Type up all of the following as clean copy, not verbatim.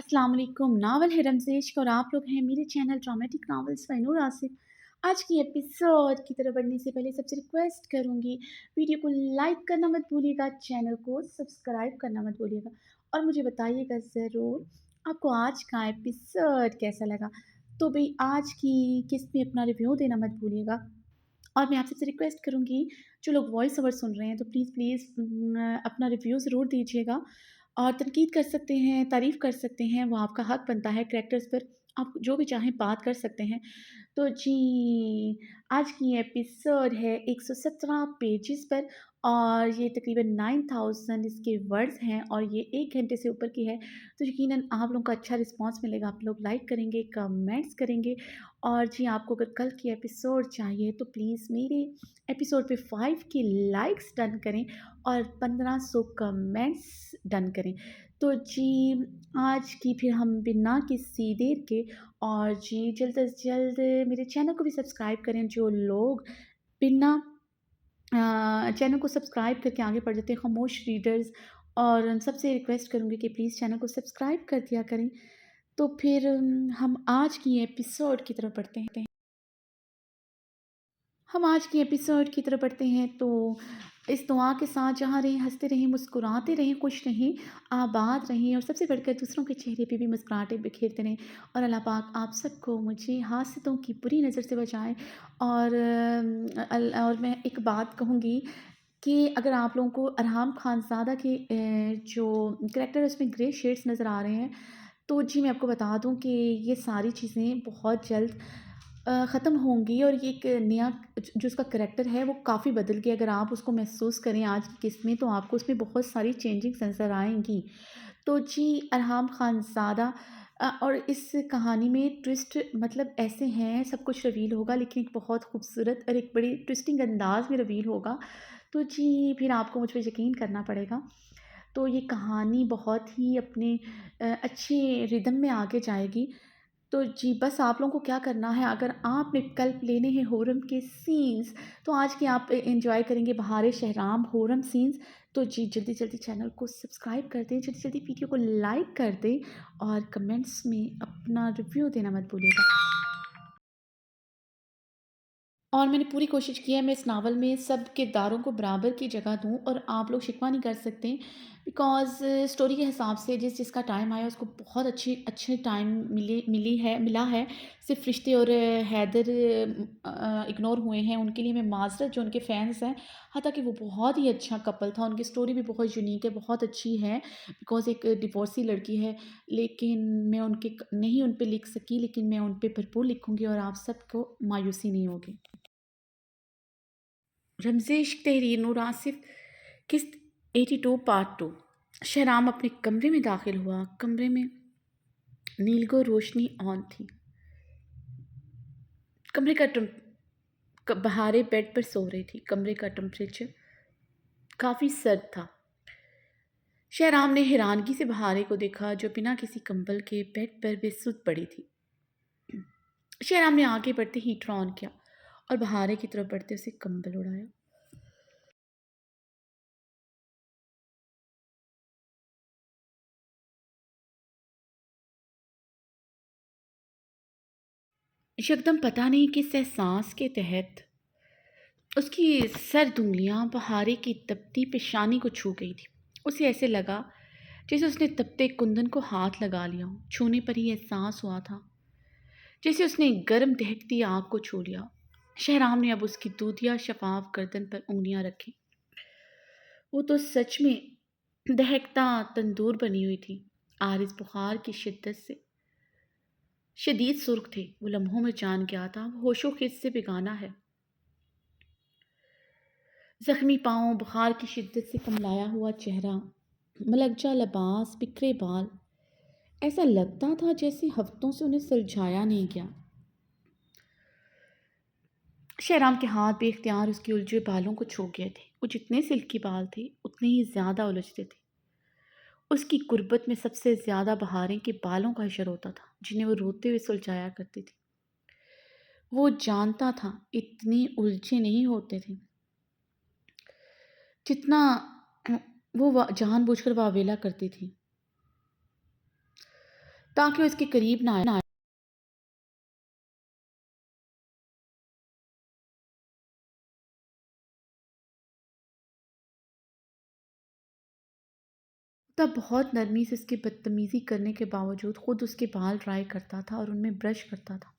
अस्सलाम वालेकुम। नावल है रमज़ेश और आप लोग हैं मेरे चैनल ड्रामेटिक नावल्स बाय नूर आसिफ। आज की एपिसोड की तरफ बढ़ने से पहले सबसे रिक्वेस्ट करूँगी, वीडियो को लाइक करना मत भूलिएगा, चैनल को सब्सक्राइब करना मत भूलिएगा और मुझे बताइएगा ज़रूर आपको आज का एपिसोड कैसा लगा। तो भई आज की किस्त में अपना रिव्यू देना मत भूलिएगा। और मैं आपसे रिक्वेस्ट करूँगी, जो लोग वॉइस ओवर सुन रहे हैं तो प्लीज़ अपना रिव्यू ज़रूर दीजिएगा और तनकीद कर सकते हैं, तारीफ़ कर सकते हैं, वो आपका हक बनता है। कैरेक्टर्स पर आप जो भी चाहें बात कर सकते हैं। तो जी, आज की एपिसोड है 117 पेजेज़ पर और ये तकरीबन 9000 इसके वर्ड्स हैं और ये 1 घंटे से ऊपर की है। तो यकीनन आप लोगों का अच्छा रिस्पॉन्स मिलेगा, आप लोग लाइक करेंगे, कमेंट्स करेंगे और जी आपको अगर कल की एपिसोड चाहिए तो प्लीज़ मेरे एपिसोड पे 5 के लाइक्स डन करें और 1500 कमेंट्स डन करें। तो जी आज की फिर हम बिना किसी देर के और जी जल्द से जल्द मेरे चैनल को भी सब्सक्राइब करें। जो लोग बिना चैनल को सब्सक्राइब करके आगे बढ़ जाते हैं, खामोश रीडर्स, और उन सबसे रिक्वेस्ट करूँगी कि प्लीज़ चैनल को सब्सक्राइब कर दिया करें। तो फिर हम आज की एपिसोड की तरफ बढ़ते हैं। हम आज की एपिसोड की तरफ बढ़ते हैं तो इस दुआ के साथ, जहाँ रहें हंसते रहें, मुस्कुराते रहें, खुश रहें, आबाद रहें और सबसे बढ़कर दूसरों के चेहरे पे भी मुस्कुराहटें बिखेरते रहें और अल्लाह पाक आप सबको मुझे हासिदों की बुरी नज़र से बचाए। और मैं एक बात कहूँगी कि अगर आप लोगों को अरहाम खानज़ादा के जो करैक्टर है उसमें ग्रे शेड्स नज़र आ रहे हैं, तो जी मैं आपको बता दूँ कि ये सारी चीज़ें बहुत जल्द ख़त्म होंगी और ये एक नया जो उसका करैक्टर है वो काफ़ी बदल गया। अगर आप उसको महसूस करें आज की किस्त में तो आपको उसमें बहुत सारी चेंजिंग्स नज़र आएँगी। तो जी अरहाम खानज़ादा और इस कहानी में ट्विस्ट मतलब ऐसे हैं, सब कुछ रिवील होगा लेकिन एक बहुत खूबसूरत और एक बड़ी ट्विस्टिंग अंदाज़ में रिवील होगा। तो जी फिर आपको मुझ पे यकीन करना पड़ेगा। तो ये कहानी बहुत ही अपने अच्छे रिदम में आगे जाएगी। तो जी बस आप लोगों को क्या करना है, अगर आपने विकल्प लेने हैं होरम के सीन्स तो आज के आप एंजॉय करेंगे बहार शहराम होरम सीन्स। तो जी जल्दी जल्दी चैनल को सब्सक्राइब कर दें, जल्दी जल्दी वीडियो को लाइक कर दें और कमेंट्स में अपना रिव्यू देना मत भूलिएगा। और मैंने पूरी कोशिश की है मैं इस नावल में सब किरदारों को बराबर की जगह दूँ और आप लोग शिकवा नहीं कर सकते बिकॉज़ स्टोरी के हिसाब से जिसका टाइम आया उसको बहुत अच्छे टाइम मिला है। सिर्फ़ रिश्ते और हैदर इग्नोर हुए हैं, उनके लिए मैं माज़रत, जो उनके फैन्स हैं। हालाँकि वो बहुत ही अच्छा कपल था, उनकी स्टोरी भी बहुत यूनिक है, बहुत अच्छी है बिकॉज़ एक डिवोर्सी लड़की है। लेकिन मैं उनके नहीं उन पे लिख सकी, लेकिन मैं उन पे भरपूर लिखूँगी और आप सबको मायूसी नहीं होगी। रमज़ेश तहरीर नूर आसिफ, किस्त 82 पार्ट 2। शहराम अपने कमरे में दाखिल हुआ। कमरे में नीलगो रोशनी ऑन थी। कमरे का बहारे बेड पर सो रही थी। कमरे का टेम्परेचर काफ़ी सर्द था। शहराम ने हैरानगी से बहारे को देखा जो बिना किसी कंबल के बेड पर बेसुध पड़ी थी। शहराम ने आगे बढ़ते हीटर ऑन किया और बहारे की तरफ बढ़ते उसे कंबल उड़ाया। यकदम पता नहीं किस एहसास के तहत उसकी सर्द उंगलियां बहारे की तपती पेशानी को छू गई थी। उसे ऐसे लगा जैसे उसने तपते कुंदन को हाथ लगा लिया हो। छूने पर ही एहसास हुआ था जैसे उसने गर्म दहकती आग को छू लिया। शहराम ने अब उसकी दूधिया शफाफ गर्दन पर उंगलियां रखी। वो तो सच में दहकता तंदूर बनी हुई थी। आरिस बुखार की शिद्दत से शदीद सुर्ख थे। वो लम्हों में जान गया था वो होशो खिस से बेगाना है। जख्मी पाँव, बुखार की शिद्दत से कुमलाया हुआ चेहरा, मलकजा लिबास, बिखरे बाल, ऐसा लगता था जैसे हफ्तों से उन्हें सुलझाया नहीं गया। शहराम के हाथ बेख्तियार उसके उलझे बालों को छू गए थे। वो जितने सिल्की बाल थे उतने ही ज़्यादा उलझते थे। उसकी गुर्बत में सबसे ज़्यादा बहारें के बालों का असर होता था जिन्हें वो रोते हुए सुलझाया करती थी। वो जानता था इतने उलझे नहीं होते थे जितना वो जानबूझकर वावेला करती थी। تاکہ وہ اس کے قریب نہ آئے۔ تب بہت نرمی سے اس کی بدتمیزی کرنے کے باوجود خود اس کے بال ڈرائی کرتا تھا اور ان میں برش کرتا تھا۔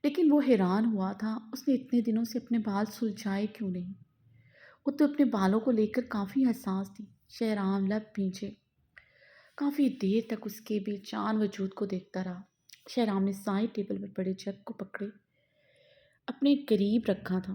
لیکن وہ حیران ہوا تھا اس نے اتنے دنوں سے اپنے بال سلجھائے کیوں نہیں۔ وہ تو اپنے بالوں کو لے کر کافی حساس تھی۔ شہرام لب پیچھے کافی دیر تک اس کے بے جان وجود کو دیکھتا رہا۔ شہرام نے سائڈ ٹیبل پر پڑے جگ کو پکڑے اپنے قریب رکھا تھا۔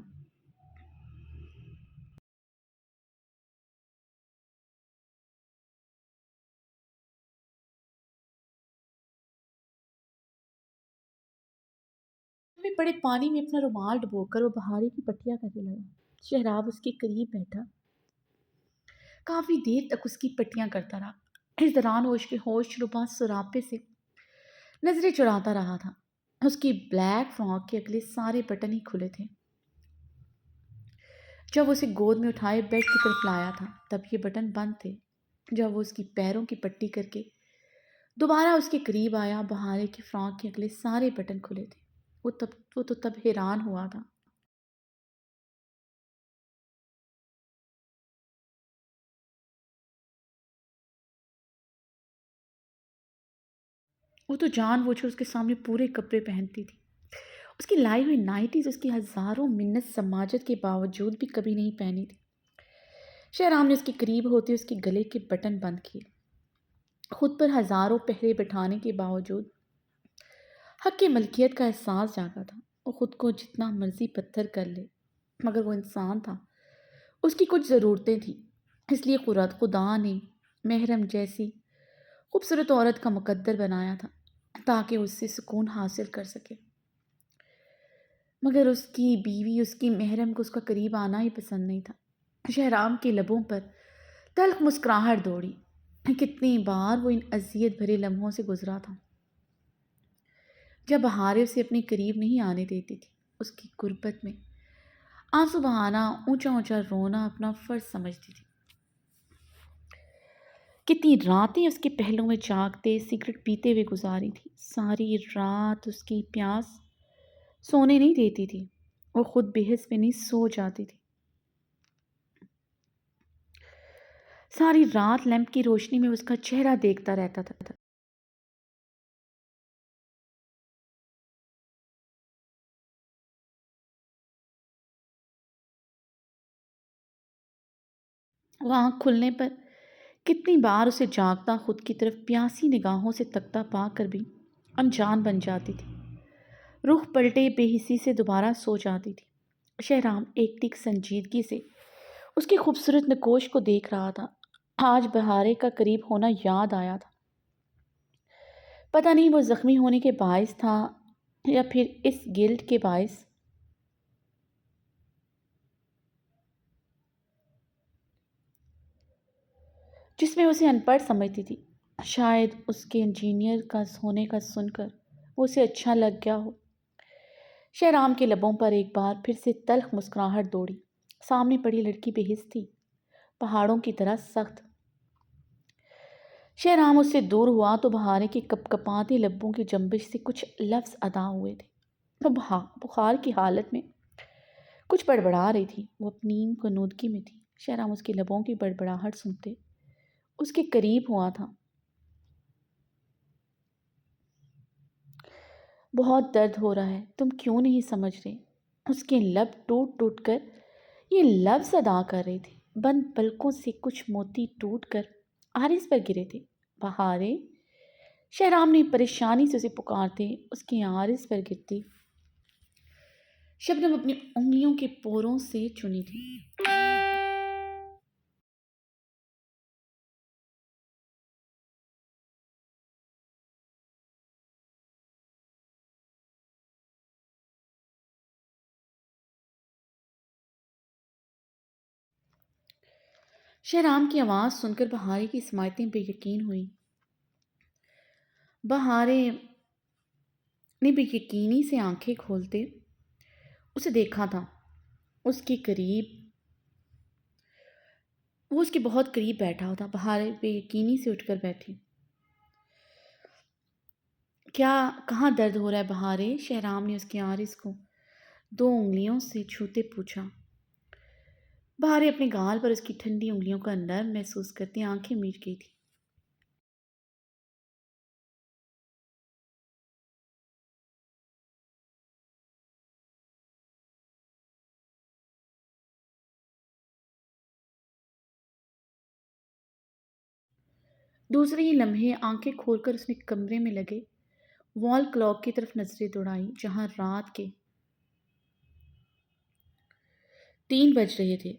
میں بڑے پانی میں اپنا رومال ڈبو کر وہ بہارے کی پٹیاں کرنے لگا۔ شہراب اس کے قریب بیٹھا کافی دیر تک اس کی پٹیاں کرتا رہا۔ اس دوران وہ اس کے ہوش ربا سراپے سے نظریں چڑھاتا رہا تھا۔ اس کی بلیک فراک کے اگلے سارے بٹن ہی کھلے تھے۔ جب وہ اسے گود میں اٹھائے بیڈ کی طرف لایا تھا تب یہ بٹن بند تھے۔ جب وہ اس کی پیروں کی پٹی کر کے دوبارہ اس کے قریب آیا بہارے کی فراک کے اگلے سارے بٹن کھلے تھے۔ وہ تو تب حیران ہوا تھا۔ وہ تو جان بوجھ کر اس کے سامنے پورے کپڑے پہنتی تھی۔ اس کی لائی ہوئی نائٹیز اس کی ہزاروں منت سماجت کے باوجود بھی کبھی نہیں پہنی تھی۔ شہرام نے اس کے قریب ہوتے اس کے گلے کے بٹن بند کیے۔ خود پر ہزاروں پہرے بٹھانے کے باوجود حق کی ملکیت کا احساس جاگا تھا۔ وہ خود کو جتنا مرضی پتھر کر لے مگر وہ انسان تھا۔ اس کی کچھ ضرورتیں تھیں۔ اس لیے خدا نے محرم جیسی خوبصورت عورت کا مقدر بنایا تھا تاکہ اس سے سکون حاصل کر سکے۔ مگر اس کی بیوی اس کی محرم کو اس کا قریب آنا ہی پسند نہیں تھا۔ شہرام کے لبوں پر تلخ مسکراہٹ دوڑی۔ کتنی بار وہ ان اذیت بھرے لمحوں سے گزرا تھا جب بہارے اسے اپنے قریب نہیں آنے دیتی تھی۔ اس کی غربت میں آنسو بہانا اونچا اونچا رونا اپنا فرض سمجھتی تھی۔ کتنی راتیں اس کے پہلوں میں جاگتے سگریٹ پیتے ہوئے گزاری تھی۔ ساری رات اس کی پیاس سونے نہیں دیتی تھی۔ وہ خود بے حس میں نہیں سو جاتی تھی۔ ساری رات لیمپ کی روشنی میں اس کا چہرہ دیکھتا رہتا تھا۔ وہ آنکھ کھلنے پر کتنی بار اسے جاگتا خود کی طرف پیاسی نگاہوں سے تکتا پا کر بھی انجان بن جاتی تھی۔ رخ پلٹے بے حسی سے دوبارہ سو جاتی تھی۔ شہرام ایک ٹک سنجیدگی سے اس کی خوبصورت نکوش کو دیکھ رہا تھا۔ آج بہارے کا قریب ہونا یاد آیا تھا۔ پتہ نہیں وہ زخمی ہونے کے باعث تھا یا پھر اس گلٹ کے باعث۔ جس میں اسے ان پڑھ سمجھتی تھی۔ شاید اس کے انجینئر کا ہونے کا سن کر وہ اسے اچھا لگ گیا ہو۔ شہرام کے لبوں پر ایک بار پھر سے تلخ مسکراہٹ دوڑی۔ سامنے پڑی لڑکی بے حس تھی، پہاڑوں کی طرح سخت۔ شہرام اس سے دور ہوا تو بہارے کے کپ کپاتے لبوں کی جنبش سے کچھ لفظ ادا ہوئے تھے۔ وہ بخار کی حالت میں کچھ بڑبڑا رہی تھی۔ وہ اپنی کنودگی میں تھی۔ شہرام اس کے لبوں کی بڑبڑاہٹ سنتے اس کے قریب ہوا تھا۔ بہت درد ہو رہا ہے، تم کیوں نہیں سمجھ رہے؟ اس کے لب ٹوٹ ٹوٹ کر یہ لفظ ادا کر رہے تھے۔ بند پلکوں سے کچھ موتی ٹوٹ کر آرز پر گرے تھے۔ بہارے، شہرام نے پریشانی سے اسے پکارتے اس کی آرز پر گرتی شبنم اپنی انگلیوں کے پوروں سے چنی تھی۔ شہرام کی آواز سن کر بہارے کی سماعتیں بے یقین ہوئی۔ بہارے نے بے یقینی سے آنکھیں کھولتے اسے دیکھا تھا۔ اس کے قریب وہ اس کے بہت قریب بیٹھا تھا۔ بہارے بے یقینی سے اٹھ کر بیٹھی۔ क्या कहाँ दर्द हो रहा है बहारे? शहराम ने उसके आरिस को 2 उंगलियों से छूते पूछा। बहारे अपने गाल पर उसकी ठंडी उंगलियों का नर्म महसूस करती आंखें मीच गई थी। दूसरे ही लम्हे आंखें खोलकर उसने कमरे में लगे वॉल क्लॉक की तरफ नजरें दौड़ाई, जहां रात के 3 बज रहे थे।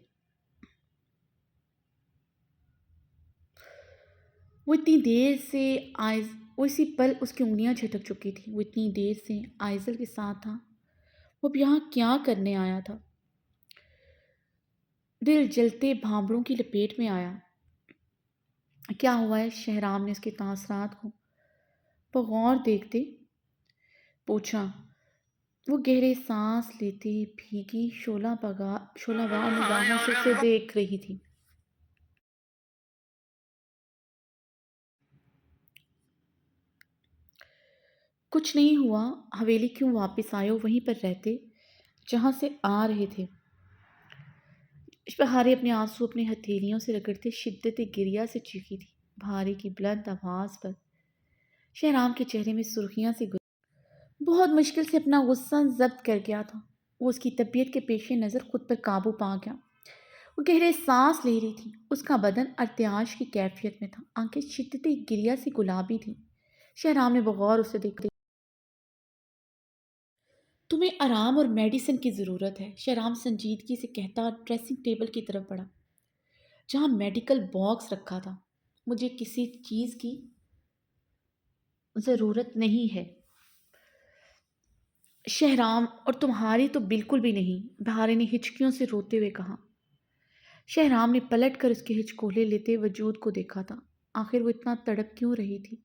वो इतनी देर से आइज वो इसी पल उसकी उंगलियां झटक चुकी थी। वो इतनी देर से आइजल के साथ था। वो अब यहाँ क्या करने आया था? दिल जलते भांबड़ों की लपेट में आया। क्या हुआ है? शहराम ने उसके तासरात को बगौर देखते पूछा। वो गहरे सांस लेते भीगी शोलावार निगाहों से उसे देख रही थी। कुछ नहीं हुआ। हवेली क्यों वापस आए हो? वहीं पर रहते जहां से आ रहे थे। बहारे अपने आंसू अपनी हथेलियों से रगड़ते शिद्दत गिरिया से चीखी थी। भारे की बुलंद आवाज पर शहराम के चेहरे में सुर्खियां सी बहुत मुश्किल से अपना गुस्सा जब्त कर गया था। वो उसकी तबीयत के पेश नज़र खुद पर काबू पा गया। वो गहरे सांस ले रही थी। उसका बदन अर्त्याश की कैफियत में था। आंखें शिद्दत गिरिया सी गुलाबी थी। शहराम ने बगौर उसे देखते, तुम्हें आराम और मेडिसिन की ज़रूरत है, शहराम संजीदगी से कहता ड्रेसिंग टेबल की तरफ बढ़ा जहाँ मेडिकल बॉक्स रखा था। मुझे किसी चीज़ की ज़रूरत नहीं है शहराम, और तुम्हारी तो बिल्कुल भी नहीं, बहारे ने हिचकियों से रोते हुए कहा। शहराम ने पलट कर उसके हिचकोले लेते वजूद को देखा था। आखिर वो इतना तड़प क्यों रही थी?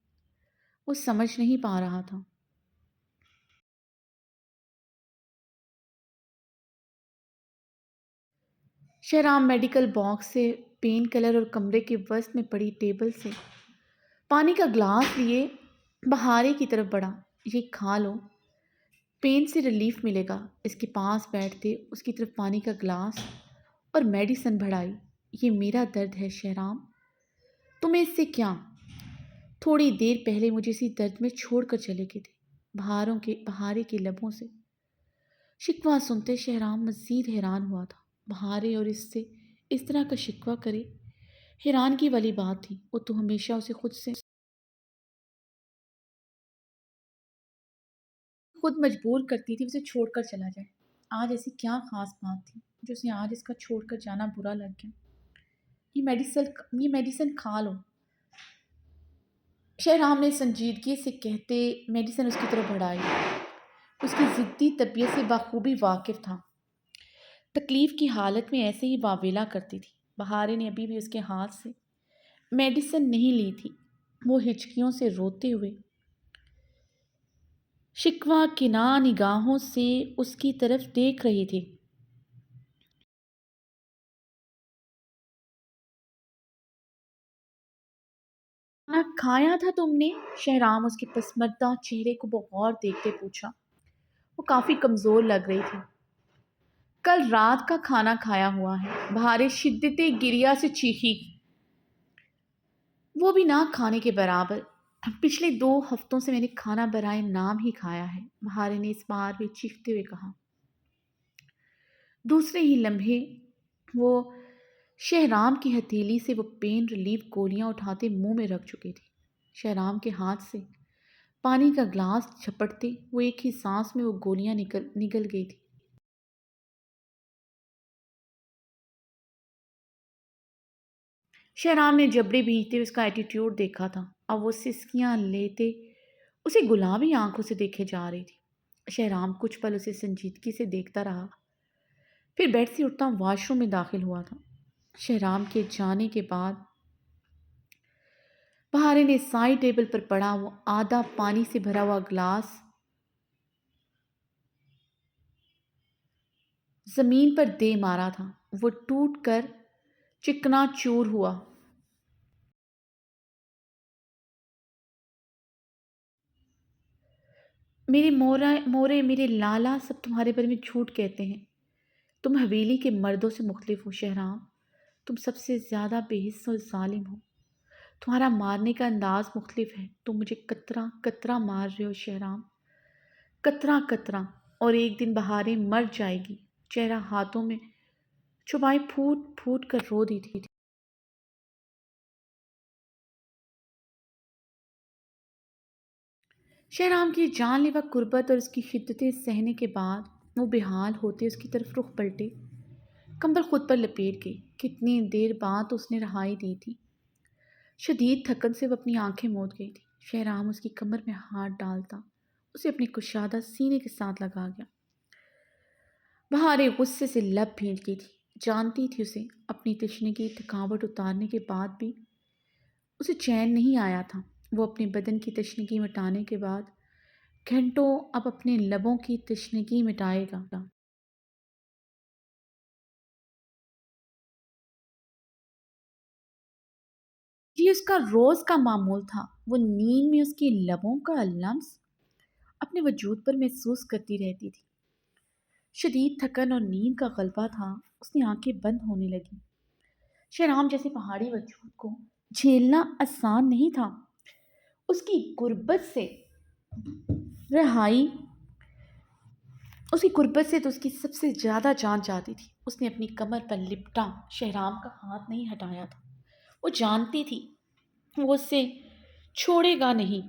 वो समझ नहीं पा रहा था। शहराम मेडिकल बॉक्स से पेन किलर और कमरे के वस्त में पड़ी टेबल से पानी का ग्लास लिए बहारे की तरफ बढ़ा। ये खा लो, पेन से रिलीफ मिलेगा। इसके पास बैठते उसकी तरफ पानी का ग्लास और मेडिसिन बढ़ाई। ये मेरा दर्द है शहराम, तुम्हें इससे क्या? थोड़ी देर पहले मुझे इसी दर्द में छोड़कर चले गए थे। बहारे के लबों से शिकवा सुनते शहराम मजीद हैरान हुआ था। बहारे और इससे इस तरह का शिकवा करे, हैरानगी वाली बात थी। वो तो हमेशा उसे खुद मजबूर करती थी उसे छोड़कर चला जाए। आज ऐसी क्या खास बात थी जो उसे आज इसका छोड़कर जाना बुरा लग गया? ये मेडिसिन खा लो, शहराम ने संजीदगी से कहते मेडिसिन उसकी तरफ बढ़ाई। उसकी जिद्दी तबीयत से बाखूबी वाकिफ था। तकलीफ की हालत में ऐसे ही वावेला करती थी। बहारे ने अभी भी उसके हाथ से मेडिसिन नहीं ली थी। वो हिचकियों से रोते हुए शिकवा किना निगाहों से उसकी तरफ देख रही थी। खाना खाया था तुमने? शहराम उसके पसमर्दा चेहरे को बगौर देखते पूछा। वो काफी कमजोर लग रही थी। कल रात का खाना खाया हुआ है, बहारे शिद्दत गिरिया से चीखी। वो भी ना खाने के बराबर। पिछले 2 हफ्तों से मैंने खाना बराए नाम ही खाया है, बहारे ने इस बार भी चीखते हुए कहा। दूसरे ही लम्हे वो शहराम की हथेली से वो पेन रिलीफ गोलियां उठाते मुंह में रख चुकी थी। शहराम के हाथ से पानी का ग्लास झपटते वो एक ही सांस में वो गोलियां निकल निगल गई थी। शहराम ने जबड़े भींचते हुए उसका एटीट्यूड देखा था। अब वो सिसकियां लेते उसे गुलाबी आंखों से देखे जा रही थी। शहराम कुछ पल उसे संजीदगी से देखता रहा, फिर बेड से उठता वॉशरूम में दाखिल हुआ था। शहराम के जाने के बाद बहारे ने साइड टेबल पर पड़ा वो आधा पानी से भरा हुआ ग्लास जमीन पर दे मारा था। वो टूट कर चिकना चूर हुआ। میرے مورا مورے میرے لالا سب تمہارے بارے میں جھوٹ کہتے ہیں۔ تم حویلی کے مردوں سے مختلف ہو شہرام، تم سب سے زیادہ بے حس اور ظالم ہو۔ تمہارا مارنے کا انداز مختلف ہے، تم مجھے قطرہ قطرہ مار رہے ہو شہرام، قطرہ قطرہ، اور ایک دن بہاریں مر جائے گی۔ چہرہ ہاتھوں میں چھپائے پھوٹ پھوٹ کر رو دی تھی۔ شہرام کی جان لیوا قربت اور اس کی شدتیں سہنے کے بعد وہ بے حال ہوتے اس کی طرف رخ پلٹے، کمبل خود پر لپیٹ گئی۔ کتنی دیر بعد اس نے رہائی دی تھی۔ شدید تھکن سے وہ اپنی آنکھیں موند گئی تھی۔ شہرام اس کی کمر میں ہاتھ ڈالتا اسے اپنی کشادہ سینے کے ساتھ لگا گیا۔ بہاریں غصے سے لب بھینچ گئی تھی، جانتی تھی اسے اپنی تشنگی تھکاوٹ اتارنے کے بعد بھی اسے چین نہیں آیا تھا۔ وہ اپنے بدن کی تشنگی مٹانے کے بعد گھنٹوں اب اپنے لبوں کی تشنگی مٹائے گا۔ یہ اس کا روز کا معمول تھا۔ وہ نیند میں اس کی لبوں کا لمس اپنے وجود پر محسوس کرتی رہتی تھی۔ شدید تھکن اور نیند کا غلبہ تھا، اس کی آنکھیں بند ہونے لگیں۔ شہرام جیسے پہاڑی وجود کو جھیلنا آسان نہیں تھا۔ اس کی غربت سے رہائی اس کی غربت سے تو اس کی سب سے زیادہ جان چاہتی تھی۔ اس نے اپنی کمر پر لپٹا شہرام کا ہاتھ نہیں ہٹایا تھا۔ وہ جانتی تھی وہ اسے چھوڑے گا نہیں۔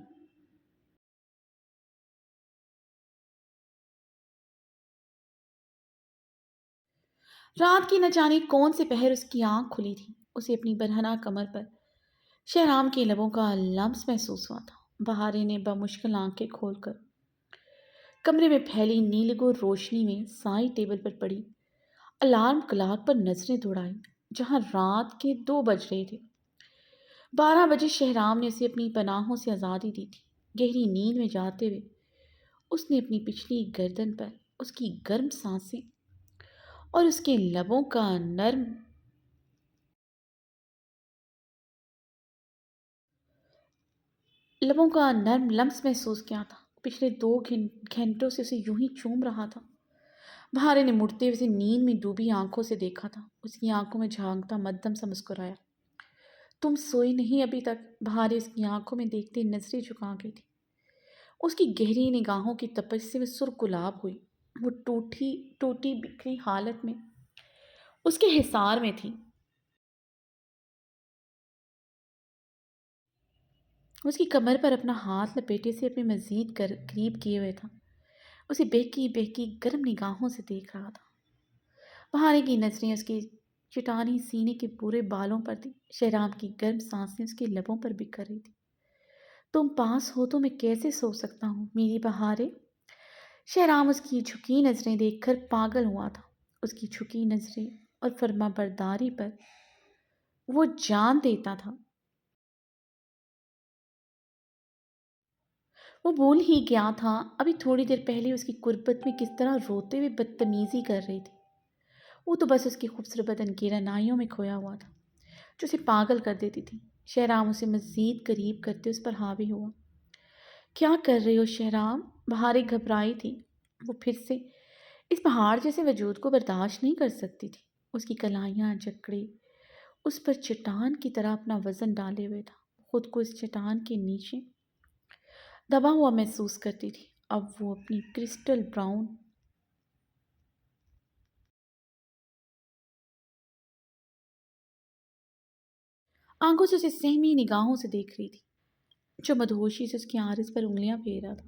رات کی نہ جانے کون سے پہر اس کی آنکھ کھلی تھی۔ اسے اپنی برہنہ کمر پر شہرام کے لبوں کا لمس محسوس ہوا تھا۔ بہارے نے بمشکل آنکھیں کھول کر کمرے میں پھیلی نیلگو روشنی میں سائی ٹیبل پر پڑی الارم کلاک پر نظریں دوڑائیں، جہاں رات کے 2 بج رہے تھے۔ 12 بجے شہرام نے اسے اپنی پناہوں سے آزادی دی تھی۔ گہری نیند میں جاتے ہوئے اس نے اپنی پچھلی گردن پر اس کی گرم سانسیں اور اس کے لبوں کا نرم لمس محسوس کیا تھا۔ پچھلے 2 گھنٹوں سے اسے یوں ہی چوم رہا تھا۔ بہارے نے مڑتے ہوئے اسے نیند میں ڈوبی آنکھوں سے دیکھا تھا۔ اس کی آنکھوں میں جھانکتا مدھم سا مسکرایا۔ تم سوئی نہیں ابھی تک؟ بہارے اس کی آنکھوں میں دیکھتے نظریں جھکا گئی تھی۔ اس کی گہری نگاہوں کی تپش سے وہ سرخ گلاب ہوئی۔ وہ ٹوٹی بکھری حالت میں اس کے حصار میں تھی۔ اس کی کمر پر اپنا ہاتھ لپیٹے سے اپنے مزید قریب کیے ہوئے تھا۔ اسے بہکی بہکی گرم نگاہوں سے دیکھ رہا تھا۔ بہانے کی نظریں اس کی چٹانی سینے کے پورے بالوں پر تھی۔ شہرام کی گرم سانسیں اس کے لبوں پر بکھر رہی تھی۔ تم پاس ہو تو میں کیسے سو سکتا ہوں میری بہارے؟ شہرام اس کی جھکی نظریں دیکھ کر پاگل ہوا تھا۔ اس کی جھکی نظریں اور فرما برداری پر وہ جان دیتا تھا۔ وہ بھول ہی گیا تھا ابھی تھوڑی دیر پہلے اس کی قربت میں کس طرح روتے ہوئے بدتمیزی کر رہی تھی۔ وہ تو بس اس کی خوبصورت بدن کی رعنائیوں میں کھویا ہوا تھا جو اسے پاگل کر دیتی تھی۔ شہرام اسے مزید قریب کرتے اس پر حاوی ہوا۔ کیا کر رہی ہو شہرام؟ بہاریں گھبرائی تھی۔ وہ پھر سے اس پہاڑ جیسے وجود کو برداشت نہیں کر سکتی تھی۔ اس کی کلائیاں جکڑے اس پر چٹان کی طرح اپنا وزن ڈالے ہوئے تھا۔ خود کو اس چٹان کے نیچے دبا ہوا محسوس کرتی تھی۔ اب وہ اپنی کرسٹل براؤن آنکھوں سے اسے سہمی نگاہوں سے دیکھ رہی تھی جو مدہوشی سے اس کی آرز پر انگلیاں پھیر رہا تھا۔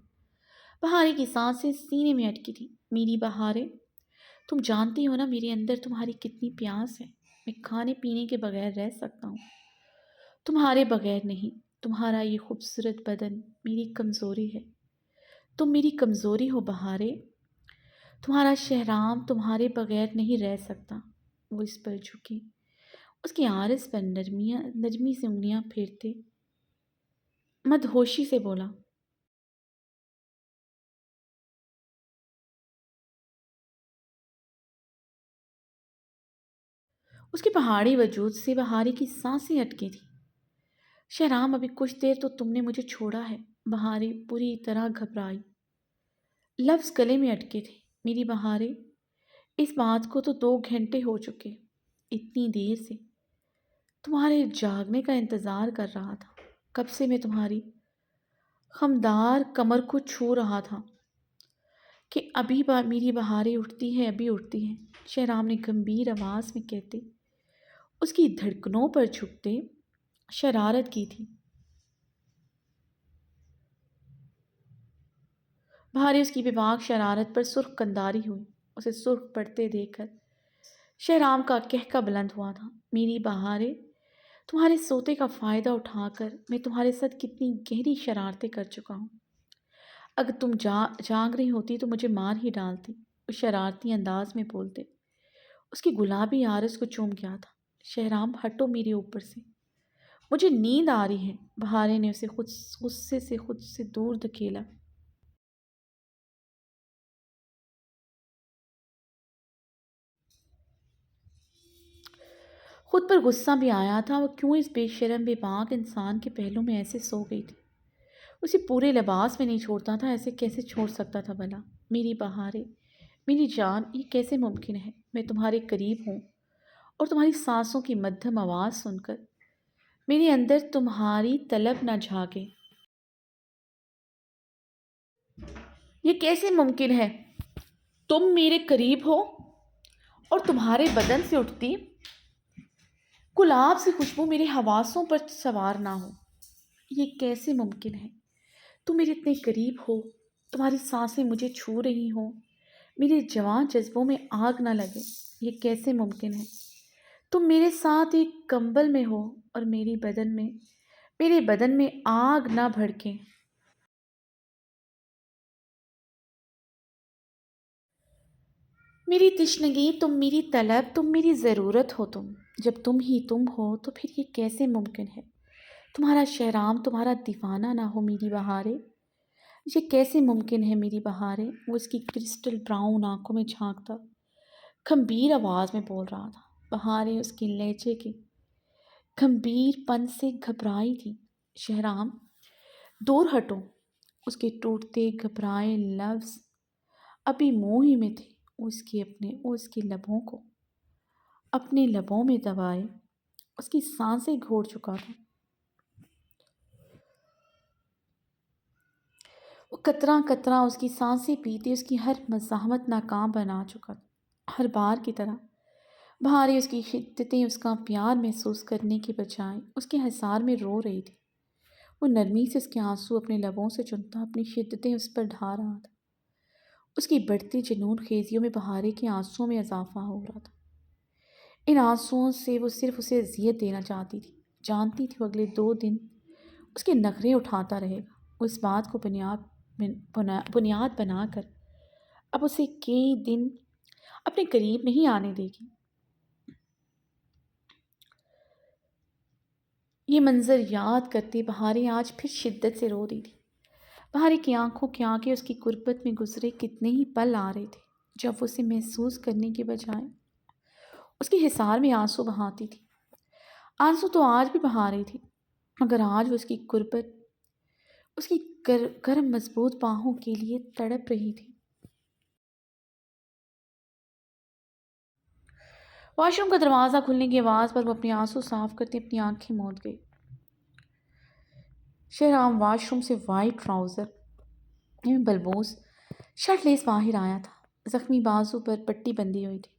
بہارے کی سانسیں سینے میں اٹکی تھی۔ میری بہارے، تم جانتی ہو نا میرے اندر تمہاری کتنی پیاس ہے۔ میں کھانے پینے کے بغیر رہ سکتا ہوں، تمہارے بغیر نہیں۔ تمہارا یہ خوبصورت بدن میری کمزوری ہے، تم میری کمزوری ہو بہارے۔ تمہارا شہرام تمہارے بغیر نہیں رہ سکتا۔ وہ اس پر جھکی، اس کی آرز پر نرمی سے انگلیاں پھیرتے مدہوشی سے بولا۔ اس کے پہاڑی وجود سے بہارے کی سانسیں اٹکی تھی۔ شہرام ابھی کچھ دیر تو تم نے مجھے چھوڑا ہے۔ بہارے پوری طرح گھبرائی۔ लफ्ज़ गले में अटके थे। मेरी बहारें, इस बात को तो 2 घंटे हो चुके। इतनी देर से तुम्हारे जागने का इंतज़ार कर रहा था। कब से मैं तुम्हारी खमदार कमर को छू रहा था कि अभी मेरी बहारें उठती हैं, अभी उठती हैं। शहराम ने गंभीर आवाज़ में कहते, उसकी धड़कनों पर झुकते शरारत की थी। बहारें उसकी बेबाक शरारत पर सुर्ख कंदारी हुई। उसे सुर्ख पड़ते देखकर शहराम का कहका बुलंद हुआ था। मेरी बहारें, तुम्हारे सोते का फ़ायदा उठाकर मैं तुम्हारे साथ कितनी गहरी शरारतें कर चुका हूँ। अगर तुम जाग रही होती तो मुझे मार ही डालती, उस शरारती अंदाज में बोलते। उसकी गुलाबी आरस को चूम गया था। शहराम, हटो मेरे ऊपर से, मुझे नींद आ रही है। बहारे ने उसे खुद से दूर धकेला। खुद पर गुस्सा भी आया था। वो क्यों इस बेशर्म बेबाक इंसान के पहलू में ऐसे सो गई थी। उसे पूरे लिबास में नहीं छोड़ता था, ऐसे कैसे छोड़ सकता था भला। मेरी बहारे, मेरी जान, ये कैसे मुमकिन है? मैं तुम्हारे करीब हूँ और तुम्हारी सांसों की मध्यम आवाज़ सुनकर मेरे अंदर तुम्हारी तलब न जागे। ये कैसे मुमकिन है? तुम मेरे करीब हो और तुम्हारे बदन से उठती गुलाब सी खुशबू मेरे हवासों पर सवार ना हो। ये कैसे मुमकिन है? तुम मेरे इतने करीब हो, तुम्हारी सांसें मुझे छू रही हो, मेरे जवान जज्बों में आग ना लगे। ये कैसे मुमकिन है? तुम मेरे साथ एक कंबल में हो और मेरे बदन में आग ना भड़के। मेरी तिश्नगी, तुम मेरी तलब, तुम मेरी ज़रूरत हो तुम। जब तुम ही तुम हो तो फिर ये कैसे मुमकिन है? तुम्हारा शहराम, तुम्हारा दीवाना ना हो मेरी बहारें। ये कैसे मुमकिन है मेरी बहारें? वो उसकी क्रिस्टल ब्राउन आंखों में झांकता गंभीर आवाज़ में बोल रहा था। बहारें उसके लहजे के गंभीरपन से घबराई थी। शहराम, दूर हटो। उसके टूटते घबराए लफ्ज़ अभी मुंह ही में थे। उसके लबों को अपने लबों में दबाए उसकी सांसें घोट चुका था। वो कतरा कतरा उसकी सांसें पीते उसकी हर मज़ाहमत नाकाम बना चुका था। हर बार की तरह भारी उसकी शिद्दतें उसका प्यार महसूस करने के बजाय उसके हिसार में रो रही थी। वो नरमी से उसके आंसू अपने लबों से चुनता अपनी शिद्दतें उस पर ढा रहा था। उसकी बढ़ती जुनून खेजियों में बहारे के आंसुओं में इजाफा हो रहा था। इन आंसुओं से वो सिर्फ उसे अजियत देना चाहती थी। जानती थी वो अगले 2 दिन उसके नखरे उठाता रहेगा। उस बात को बुनियाद बनाकर अब उसे कई दिन अपने करीब नहीं आने देगी। ये मंजर याद करते बहारें आज फिर शिद्दत से रो रही थी। बहारें की आंखों के आगे उसकी गुर्बत में गुजरे कितने ही पल आ रहे थे जब वो उसे महसूस करने के बजाय उसके हिसार में आंसू बहाती थी। आंसू तो आज भी बहा रही थी, मगर आज वो उसकी गुर्बत, उसकी गर्म मजबूत बाहों के लिए तड़प रही थी। वॉशरूम का दरवाज़ा खुलने की आवाज़ पर वो अपने आंसू साफ करती अपनी आंखें मूंद गई। शहराम वॉशरूम से वाइट ट्राउज़र में बलबोस शर्ट लेस बाहर आया था। जख्मी बाजू पर पट्टी बंधी हुई थी।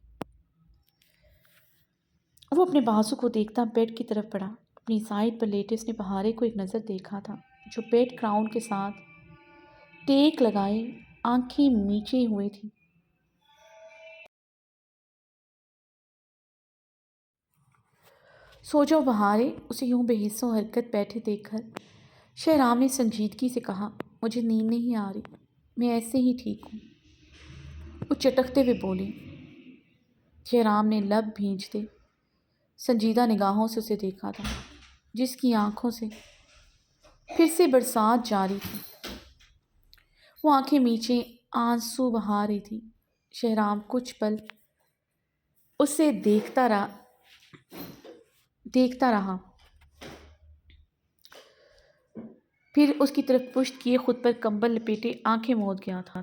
वो अपने बाजू को देखता बेड की तरफ बढ़ा। अपनी साइड पर लेटे उसने बहारे को एक नज़र देखा था, जो बेड क्राउन के साथ टेक लगाए आंखें मीचे हुए थी। सो जाओ बहारे, उसे यूं बेहिस्सों हरकत बैठे देखकर शहराम ने संजीदगी से कहा, मुझे नींद नहीं आ रही, मैं ऐसे ही ठीक हूँ। वो चटकते हुए बोली। शहराम ने लब भींचते संजीदा निगाहों से उसे देखा था, जिसकी आंखों से फिर से बरसात जारी थी। वो आंखें मीचे आंसू बहा रही थी। शहराम कुछ पल उसे देखता रहा, फिर उसकी तरफ पुश्त किए खुद पर कंबल लपेटे आंखें मूंद गया था।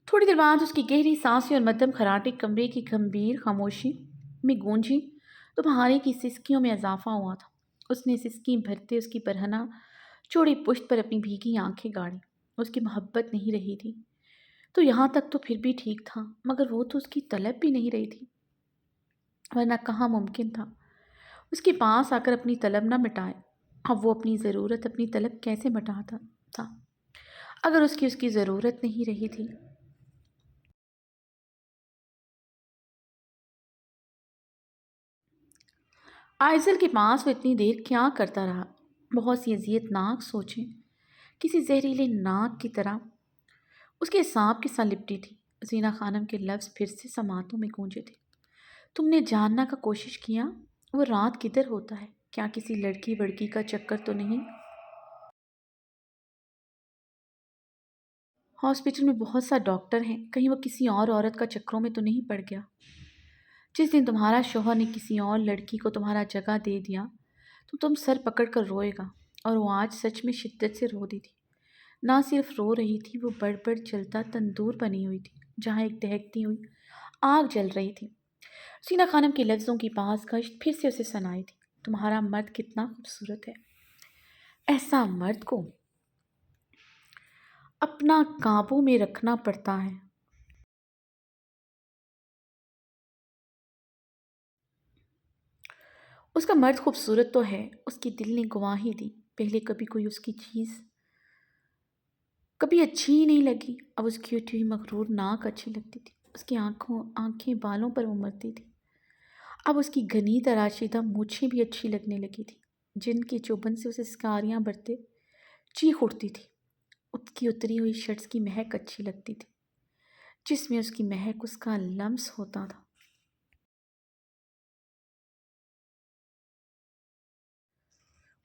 थोड़ी देर बाद उसकी गहरी सांसें और मध्यम खर्राटे कमरे की गंभीर खामोशी में गूंजी तो बहारे की सिसकियों में इजाफा हुआ था। उसने सिसकी भरते उसकी बरहना चौड़ी पुश्त पर अपनी भीगी आंखें गाड़ी। उसकी मोहब्बत नहीं रही थी तो यहाँ तक तो फिर भी ठीक था, मगर वो तो उसकी तलब भी नहीं रही थी, वरना कहाँ मुमकिन था उसके पास आकर अपनी तलब न मिटाए। अब वो अपनी ज़रूरत अपनी तलब कैसे मिटाता था अगर उसकी उसकी ज़रूरत नहीं रही थी। आइज़ल के पास वो इतनी देर क्या करता रहा। बहुत सी अजियतनाक सोचें किसी जहरीले नाक की तरह उसके सांप के साथ लिपटी थी। जीना खानम के लफ्ज़ फिर से समातों में गूंजे थे। तुमने जानना का कोशिश किया वो रात किधर होता है? क्या किसी लड़की वड़की का चक्कर तो नहीं? हॉस्पिटल में बहुत सा डॉक्टर हैं, कहीं वो किसी और औरत का चक्करों में तो नहीं पड़ गया? जिस दिन तुम्हारा शौहर ने किसी और लड़की को तुम्हारा जगह दे दिया तो तुम सर पकड़ कर रोएगा। और वो आज सच में शिद्दत से रो दी थी। ना सिर्फ रो रही थी, वो बड़ चलता तंदूर बनी हुई थी जहाँ एक दहकती हुई आग जल रही थी। सीना खानम के लफ्ज़ों की पास गश्त फिर से उसे सुनाई थी। तुम्हारा मर्द कितना खूबसूरत है। ऐसा मर्द को अपना काबू में रखना पड़ता है। उसका मर्द खूबसूरत तो है, उसकी दिल ने गवाही दी। पहले कभी कोई उसकी चीज़ कभी अच्छी ही नहीं लगी, अब उसकी उठी हुई मगरूर नाक अच्छी लगती थी। उसकी आंखें बालों पर उमड़ती थी। अब उसकी घनी तराशीदा मूछें भी अच्छी लगने लगी थी, जिनकी चुभन से उसे स्कारियाँ बढ़ते चीख उठती थी। उसकी उतरी हुई शर्ट्स की महक अच्छी लगती थी, जिसमें उसकी महक उसका लम्स होता था।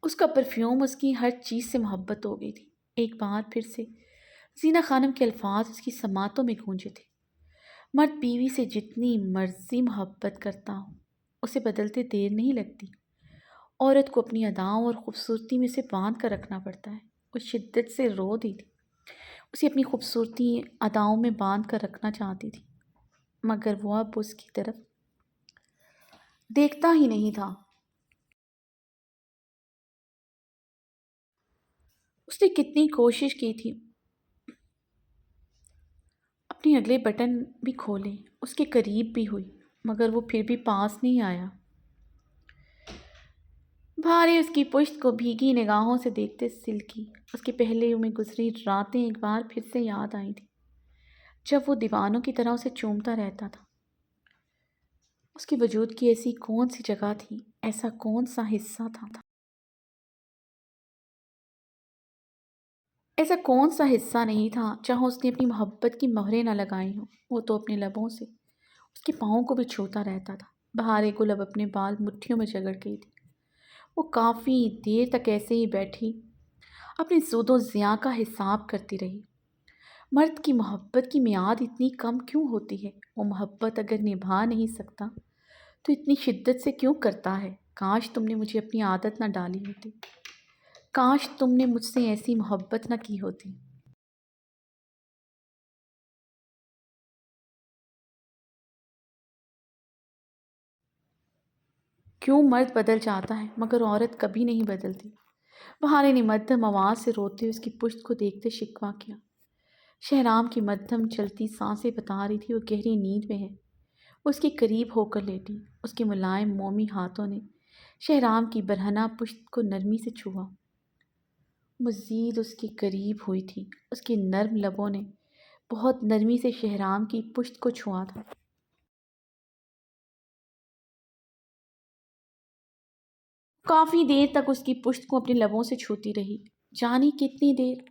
उसका परफ्यूम, उसकी हर चीज़ से मोहब्बत हो गई थी। एक बार फिर से जीना खानम के अल्फाज उसकी समातों में गूंजे थे। मर्द बीवी से जितनी मर्जी मोहब्बत करता हो, उसे बदलते देर नहीं लगती। औरत को अपनी अदाओं और ख़ूबसूरती में से बांध कर रखना पड़ता है। वो शिद्दत से रो दी थी। उसे अपनी खूबसूरती अदाओं में बांध कर रखना चाहती थी, मगर वो अब उसकी तरफ देखता ही नहीं था। उसने कितनी कोशिश की थी अपनी अगले बटन भी खोले, उसके करीब भी हुई, मगर वो फिर भी पास नहीं आया। भारी उसकी पुश्त को भीगी निगाहों से देखते सिल्की उसके पहले में गुजरी रातें एक बार फिर से याद आई थी, जब वो दीवानों की तरह उसे चूमता रहता था। उसके वजूद की ऐसी कौन सी जगह थी, ऐसा कौन सा हिस्सा था, ऐसा कौन सा हिस्सा नहीं था जहाँ उसने अपनी मोहब्बत की मोहरें न लगाई हों। वो तो अपने लबों से उसके पाँव को भी छूता रहता था। बहारे गुल अब अपने बाल मुट्ठियों में जकड़ गई थी। वो काफ़ी देर तक ऐसे ही बैठी अपनी सूदो ज़िया का हिसाब करती रही। मर्द की मोहब्बत की मियाद इतनी कम क्यों होती है? वो मोहब्बत अगर निभा नहीं सकता तो इतनी शिद्दत से क्यों करता है? काश तुमने मुझे अपनी आदत न डाली होती, काश तुमने मुझसे ऐसी मोहब्बत न की होती। क्यों मर्द बदल जाता है मगर औरत कभी नहीं बदलती। बहारे ने मध्यम आवाज़ से रोते हुए उसकी पुश्त को देखते शिकवा किया। शहराम की मध्यम चलती सांसें बता रही थी वो गहरी नींद में है। उसके करीब होकर लेटी, उसके मुलायम मोमी हाथों ने शहराम की बरहना पुश्त को नरमी से छुआ। मज़ीद उसके करीब हुई थी, उसके नर्म लबों ने बहुत नरमी से शहराम की पुश्त को छुआ था। काफ़ी देर तक उसकी पुश्त को अपने लबों से छूती रही, जानी कितनी देर।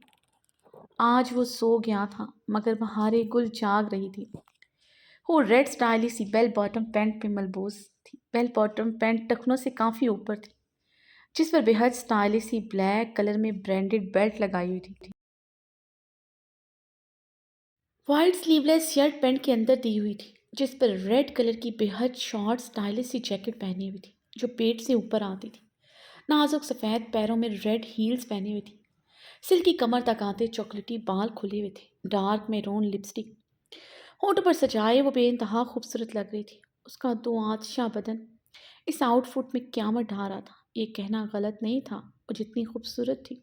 आज वो सो गया था, मगर बहारे गुल जाग रही थी। वो रेड स्टाइलिश सी बेल बॉटम पैंट पे मलबूस थी। बेल बॉटम पैंट टखनों से काफ़ी ऊपर थी, जिस पर बेहद स्टाइलिश सी ब्लैक कलर में ब्रांडेड बेल्ट लगाई हुई थी। वाइट स्लीवलेस शर्ट पैंट के अंदर दी हुई थी, जिस पर रेड कलर की बेहद शॉर्ट स्टाइलिश सी जैकेट पहनी हुई थी, जो पेट से ऊपर आती थी। नाजुक सफ़ेद पैरों में रेड हील्स पहनी हुई थी। सिल्की कमर तक आते चॉकलेटी बाल खुले हुए थे। डार्क मैरून लिपस्टिक होठों पर सजाए वो बेइंतहा खूबसूरत लग रही थी। उसका दो आतशा बदन इस आउटफिट में क़यामत ढा रहा था। ये कहना गलत नहीं था, वो जितनी खूबसूरत थी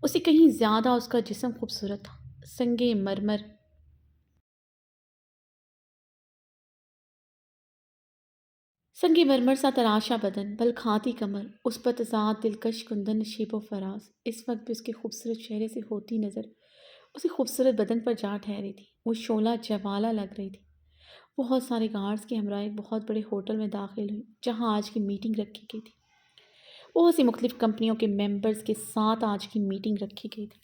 उससे कहीं ज़्यादा उसका जिस्म खूबसूरत था। संगे मरमर संगे मरमर सा तराशा बदन, बल खाती कमर, उस पर तज़ाद दिलकश कुंदन नशीब व फराज इस वक्त भी उसके खूबसूरत चेहरे से होती नज़र उसी खूबसूरत बदन पर जा ठहरी थी। वो शोला जवाला लग रही थी। बहुत सारे गार्ड्स के हमरा एक बहुत बड़े होटल में दाखिल हुई जहाँ आज की मीटिंग रखी गई थी। बहुत सी मुख्तलिफ कंपनियों के मेंबर्स के साथ आज की मीटिंग रखी गई थी।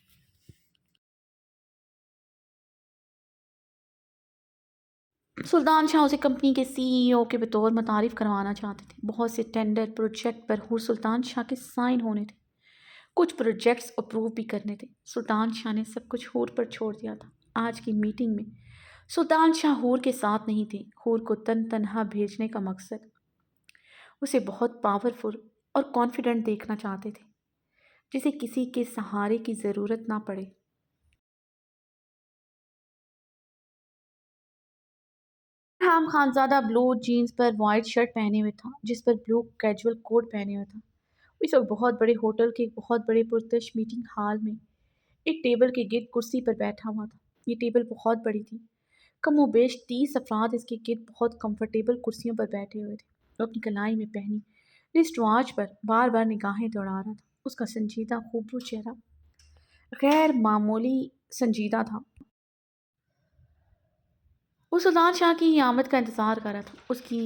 सुल्तान शाह उसे कंपनी के सीईओ के बतौर मुतारिफ करवाना चाहते थे। बहुत से टेंडर प्रोजेक्ट पर हुर सुल्तान शाह के साइन होने थे। कुछ प्रोजेक्ट्स अप्रूव भी करने थे। सुल्तान शाह ने सब कुछ हूर पर छोड़ दिया था। आज की मीटिंग में सुल्तान शाह हूर के साथ नहीं थे। हूर को तनहा भेजने का मकसद उसे बहुत पावरफुल और कॉन्फिडेंट देखना चाहते थे, जिसे किसी के सहारे की ज़रूरत ना पड़े। राम खानजादा ब्लू जीन्स पर वाइट शर्ट पहने हुए था, जिस पर ब्लू कैजुअल कोट पहने हुए था। इस वक्त बहुत बड़े होटल के एक बहुत बड़े पुरतश मीटिंग हॉल में एक टेबल के गिर्द कुर्सी पर बैठा हुआ था। ये टेबल बहुत बड़ी थी। कमोबेश 30 अफराद इसके गिर्द बहुत कंफर्टेबल कुर्सियों पर बैठे हुए थे। वो अपनी कलाई में पहनी रिस्ट वॉच पर बार बार निगाहें दौड़ा रहा था। उसका संजीदा खूबरू चेहरा गैर मामूली संजीदा था। वो सुल्तान शाह की ही आमद का इंतज़ार कर रहा था। उसकी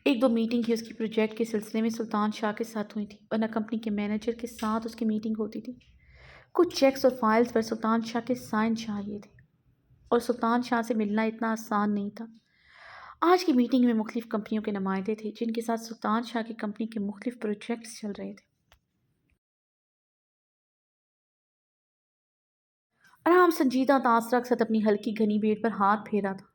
एक दो मीटिंग ही उसकी प्रोजेक्ट के सिलसिले में सुल्तान शाह के साथ हुई थी, वरना कंपनी के मैनेजर के साथ उसकी मीटिंग होती थी। कुछ चेक्स और फाइल्स पर सुल्तान शाह के साइन चाहिए थे और सुल्तान शाह से मिलना इतना आसान नहीं था। आज की मीटिंग में मुख्तलिफ कंपनियों के नुमाइंदे थे, जिनके साथ सुल्तान शाह की कंपनी के मुख्तलिफ प्रोजेक्ट्स चल रहे थे। आराम संजीदा तासरा के साथ अपनी हल्की घनी बेड पर हाथ फेरा था।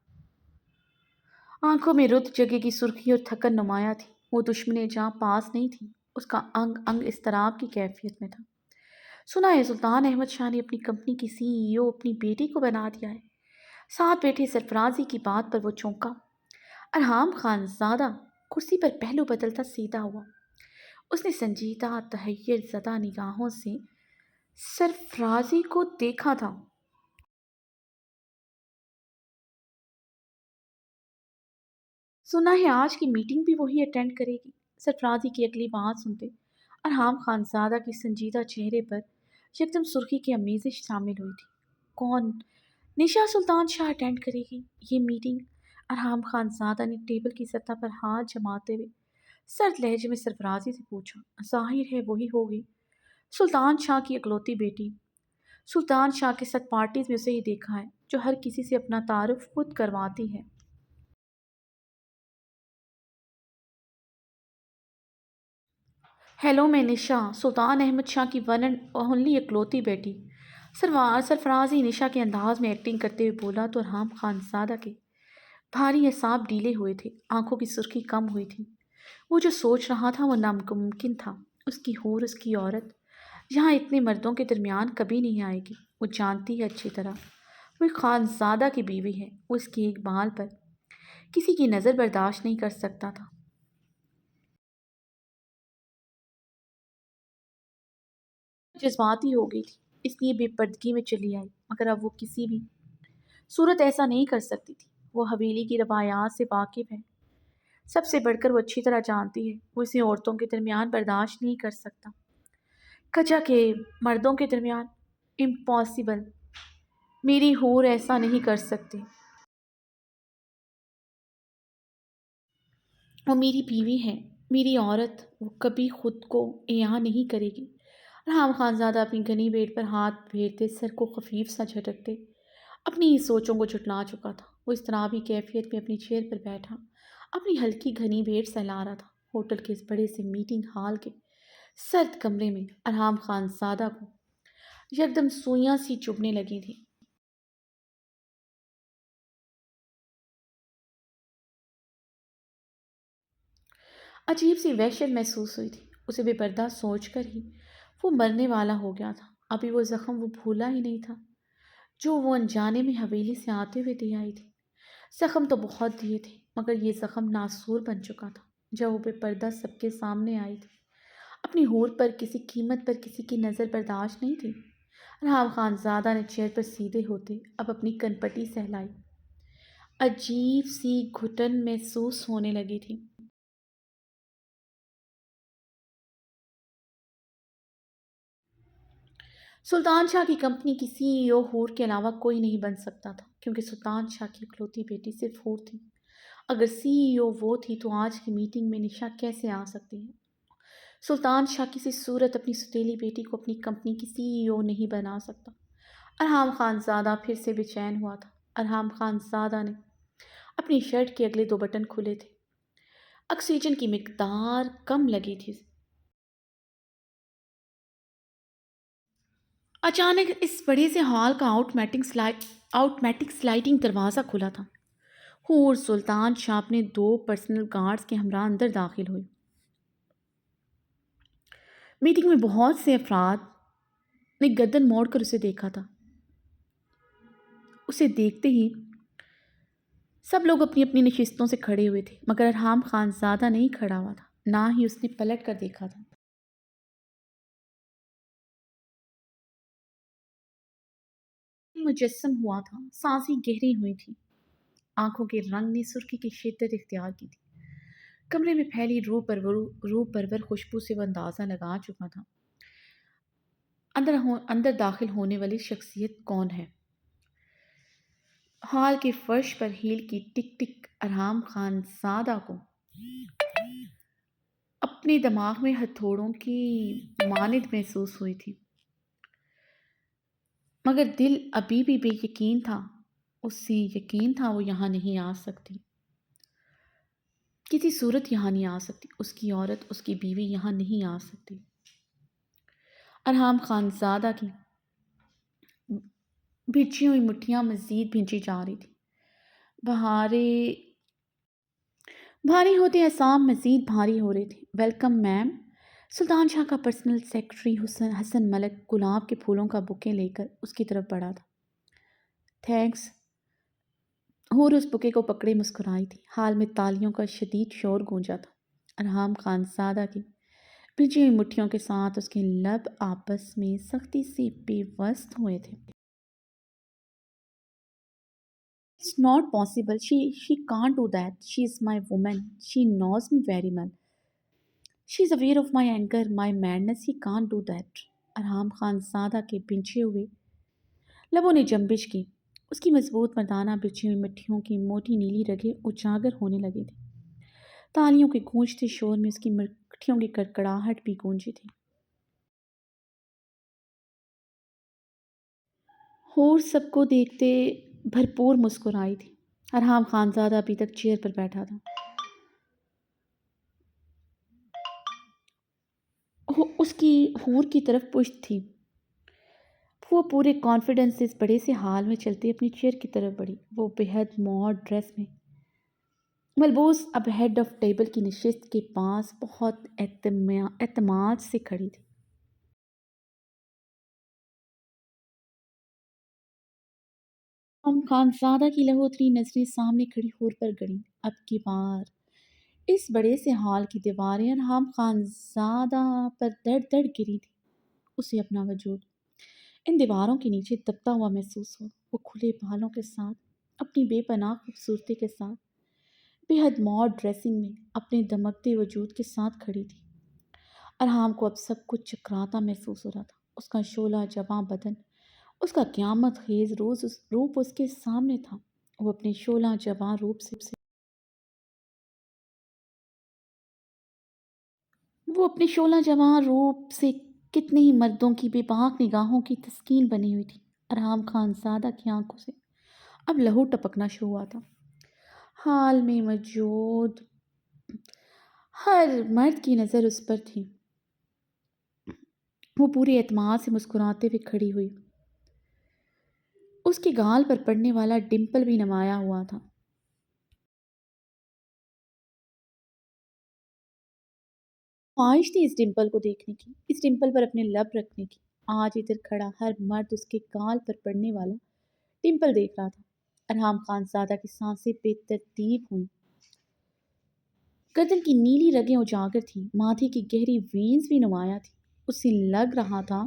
आंखों में रुत जगह की सुर्खी और थकन नुमाया थी। वो दुश्मने जहाँ पास नहीं थी। उसका अंग अंग इस्तराब की कैफियत में था। सुना है सुल्तान अहमद शाह ने अपनी कंपनी की सीईओ अपनी बेटी को बना दिया है। साथ बैठे सरफराजी की बात पर वो चौंका। अरहाम खानजादा कुर्सी पर पहलू बदलता सीधा हुआ। उसने संजीदा तहैयर ज़दा निगाहों से सरफराजी को देखा था। सुना है आज की मीटिंग भी वही अटेंड करेगी। सरफराजी की अगली बात सुनते अरहाम खानजादा के संजीदा चेहरे पर यकदम सुर्खी की अमेजिश शामिल हुई थी। कौन? निशा सुल्तान शाह अटेंड करेगी ये मीटिंग? अरहाम खानजादा ने टेबल की सतह पर हाथ जमाते हुए सर्द लहजे में सरफराजी से पूछा। जाहिर है वही होगी, सुल्तान शाह की इकलौती बेटी। सुल्तान शाह के साथ पार्टीज में उसे ही देखा है, जो हर किसी से अपना तारुफ खुद करवाती है। हेलो मैं निशा, सुल्तान अहमद शाह की वन एंड ओनली इकलौती बेटी। सरफराजी निशा के अंदाज में एक्टिंग करते हुए बोला तो अरहाम खानजादा के भारी एसाब ढीले हुए थे। आंखों की सुर्खी कम हुई थी। वो जो सोच रहा था वो नामुमकिन था। उसकी हूर, उसकी औरत यहाँ इतने मर्दों के दरमियान कभी नहीं आएगी। वो जानती है अच्छी तरह। वो एक खानजादा की बीवी है। वो इसकी एक बाल पर किसी की नज़र बर्दाश्त नहीं कर सकता था। जज्बाती हो गई थी, इसलिए बेपर्दगी में चली आई, मगर अब वो किसी भी सूरत ऐसा नहीं कर सकती थी। वो हवेली की रवायात से वाकिफ़ है। सबसे बढ़कर वो अच्छी तरह जानती है वो इसे औरतों के दरमियान बर्दाश्त नहीं कर सकता। कजा के मर्दों के दरमियान इम्पॉसिबल। मेरी हूर ऐसा नहीं कर सकती। वो मेरी बीवी है, मेरी औरत। वो कभी खुद को एया नहीं करेगी। राम खानजादा अपनी घनी बेड पर हाथ फेरते, सर को खफीफ सा झटकते अपनी ही सोचों को झुठला चुका था। वो इस तरह भी कैफियत में अपनी चेयर पर बैठा अपनी हल्की घनी बेड सहला रहा था। होटल के इस बड़े से मीटिंग हॉल के सर्द कमरे में अरहाम खानजादा को यकदम सुइयां सी चुभने लगी थी। अजीब सी वहशत महसूस हुई थी उसे। बेपर्दा सोचकर ही वो मरने वाला हो गया था। अभी वो जख्म वो भूला ही नहीं था جو وہ انجانے میں حویلی سے آتے ہوئے دے آئی تھی۔ زخم تو بہت دیے تھے مگر یہ زخم ناسور بن چکا تھا جب وہ بے پردہ سب کے سامنے آئی تھی۔ اپنی ہور پر کسی قیمت پر کسی کی نظر برداشت نہیں تھی۔ رحام خان زادہ نے چیئر پر سیدھے ہوتے اب اپنی کنپٹی سہلائی۔ عجیب سی گھٹن محسوس ہونے لگی تھی۔ سلطان شاہ کی کمپنی کی سی ای او ہور کے علاوہ کوئی نہیں بن سکتا تھا کیونکہ سلطان شاہ کی اکلوتی بیٹی صرف ہور تھی۔ اگر سی ای او وہ تھی تو آج کی میٹنگ میں نشا کیسے آ سکتی ہے؟ سلطان شاہ کسی صورت اپنی ستیلی بیٹی کو اپنی کمپنی کی سی ای او نہیں بنا سکتا۔ ارحام خان زادہ پھر سے بے چین ہوا تھا۔ ارحام خان زادہ نے اپنی شرٹ کے اگلے دو بٹن کھلے تھے۔ آکسیجن کی مقدار کم لگی تھی۔ اچانک اس بڑے سے ہال کا آٹومیٹک سلائڈنگ دروازہ کھلا تھا۔ حور سلطان شاہ اپنے دو پرسنل گارڈز کے ہمراہ اندر داخل ہوئی۔ میٹنگ میں بہت سے افراد نے گردن موڑ کر اسے دیکھا تھا۔ اسے دیکھتے ہی سب لوگ اپنی اپنی نشستوں سے کھڑے ہوئے تھے مگر ارحام خان زادہ نہیں کھڑا ہوا تھا، نہ ہی اس نے پلٹ کر دیکھا تھا۔ مجسم ہوا تھا، سانسیں گہری ہوئی تھی، آنکھوں کے رنگ نے سرخی کی شدت اختیار کی تھی۔ کمرے میں پھیلی روح پرور خوشبو سے وہ اندازہ لگا چکا تھا اندر داخل ہونے والی شخصیت کون ہے۔ ہال کے فرش پر ہیل کی ٹک ٹک ارحام خان زادہ کو اپنے دماغ میں ہتھوڑوں کی مانند محسوس ہوئی تھی مگر دل ابھی بھی بے یقین تھا۔ اس سے یقین تھا وہ یہاں نہیں آ سکتی، کسی صورت یہاں نہیں آ سکتی، اس کی عورت اس کی بیوی یہاں نہیں آ سکتی۔ ارحام خان زادہ کی بھیجی ہوئی مٹھیاں مزید بھیجی جا رہی تھی۔ بھاری ہوتے اسام مزید بھاری ہو رہے تھے۔ ویلکم میم۔ سلطان شاہ کا پرسنل سیکرٹری حسن ملک گلاب کے پھولوں کا بکے لے کر اس کی طرف بڑھا تھا۔ تھینکس۔ حور اس بکے کو پکڑے مسکرائی تھی۔ حال میں تالیوں کا شدید شور گونجا تھا۔ ارحام خان زادہ کی بھیجی ہوئی مٹھیوں کے ساتھ اس کے لب آپس میں سختی سے پیوست ہوئے تھے۔ It's not possible. She can't do that. She is my woman. She knows me very well. She is aware of my anger, my madness. He can't do that. ارحام Khanzada کے بنچے ہوئے لبوں نے جنبش کی۔ اس کی مضبوط مردانہ بچھی ہوئی مٹھیوں کی موٹی نیلی رگیں اجاگر ہونے لگی تھی۔ تالیوں کے گونجتے شور میں اس کی مٹھیوں کی کڑکڑاہٹ بھی گونجی تھی۔ حور سب کو دیکھتے بھرپور مسکرائی تھی۔ ارحام خان زادہ ابھی تک چیئر پر بیٹھا تھا۔ اس کی حور کی طرف پشت تھی۔ وہ پورے کانفیڈنس سے اس بڑے سے حال میں چلتے اپنی چیئر کی طرف بڑھی۔ وہ بےحد ماڈ ڈریس میں ملبوس اب ہیڈ آف ٹیبل کی نشست کے پاس بہت اعتماد سے کھڑی تھی۔ ارحام خان زادہ کی لہوتری نظریں سامنے کھڑی حور پر گڑیں۔ اب کی بار اس بڑے سے ہال کی دیواریں ارحام خان زادہ پر دڑ دڑ گری تھی۔ اسے اپنا وجود ان دیواروں کے نیچے دبتا ہوا محسوس ہوا۔ وہ کھلے بالوں کے ساتھ، اپنی بے پناہ خوبصورتی کے ساتھ، بے حد ماڈ ڈریسنگ میں اپنے دمکتے وجود کے ساتھ کھڑی تھی۔ ارحام کو اب سب کچھ چکراتا محسوس ہو رہا تھا۔ اس کا شعلہ جواں بدن، اس کا قیامت خیز روپ اس کے سامنے تھا۔ وہ اپنے شعلہ جواں روپ سے کتنے ہی مردوں کی بے باک نگاہوں کی تسکین بنی ہوئی تھی۔ ارحام خان زادہ کی آنکھوں سے اب لہو ٹپکنا شروع ہوا تھا۔ حال میں موجود ہر مرد کی نظر اس پر تھی۔ وہ پورے اعتماد سے مسکراتے ہوئے کھڑی ہوئی۔ اس کے گال پر پڑنے والا ڈمپل بھی نمایاں ہوا تھا۔ خواہش تھی اس ڈمپل کو دیکھنے کی، اس ڈمپل پر اپنے لب رکھنے کی۔ آج ادھر کھڑا ہر مرد اس کے گال پر پڑنے والا टिम्पल देख रहा था। अरहाम खानज़ादा की सांसें बेतरतीब हुईं। गर्दन की नीली रगें उजागर थीं, माथे की गहरी वेन्स भी नुमाया थी। उसे लग रहा था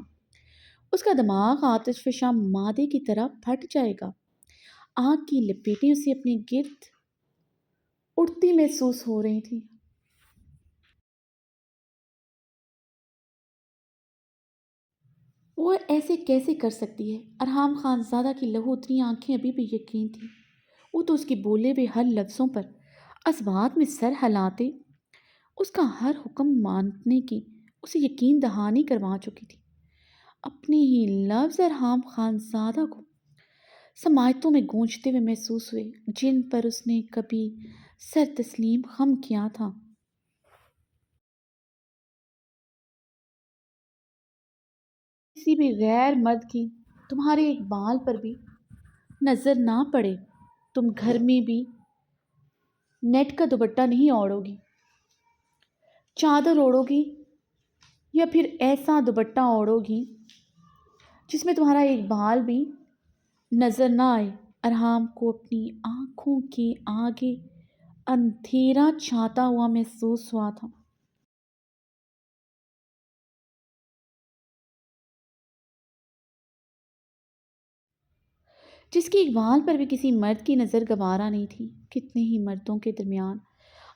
उसका दिमाग आतिशफ़शा मादे की तरह फट जाएगा। आग की लपेटें उसे अपने गिर्द उड़ती महसूस हो रही थी। वो ऐसे कैसे कर सकती है? अरहाम खानज़ादा की लहूतरी आंखें अभी भी यकीन थी। वो तो उसके बोले हुए हर लफ्ज़ों पर असबात में सर हिलाते उसका हर हुक्म मानने की उसे यकीन दहानी करवा चुकी थी। अपने ही लफ्ज़ अरहाम खानज़ादा को समायतों में गूंजते हुए महसूस हुए, जिन पर उसने कभी सर तस्लीम खम किया था। किसी भी गैर मर्द की तुम्हारे एक बाल पर भी नज़र ना पड़े। तुम घर में भी नेट का दुपट्टा नहीं ओढ़ोगी, चादर ओढ़ोगी या फिर ऐसा दुपट्टा ओढ़ोगी जिसमें तुम्हारा एक बाल भी नज़र ना आए। अरहाम को अपनी आंखों के आगे अंधेरा छाता हुआ महसूस हुआ था। जिसकी एक बाल पर भी किसी मर्द की नज़र गवारा नहीं थी। कितने ही मर्दों के दरमियान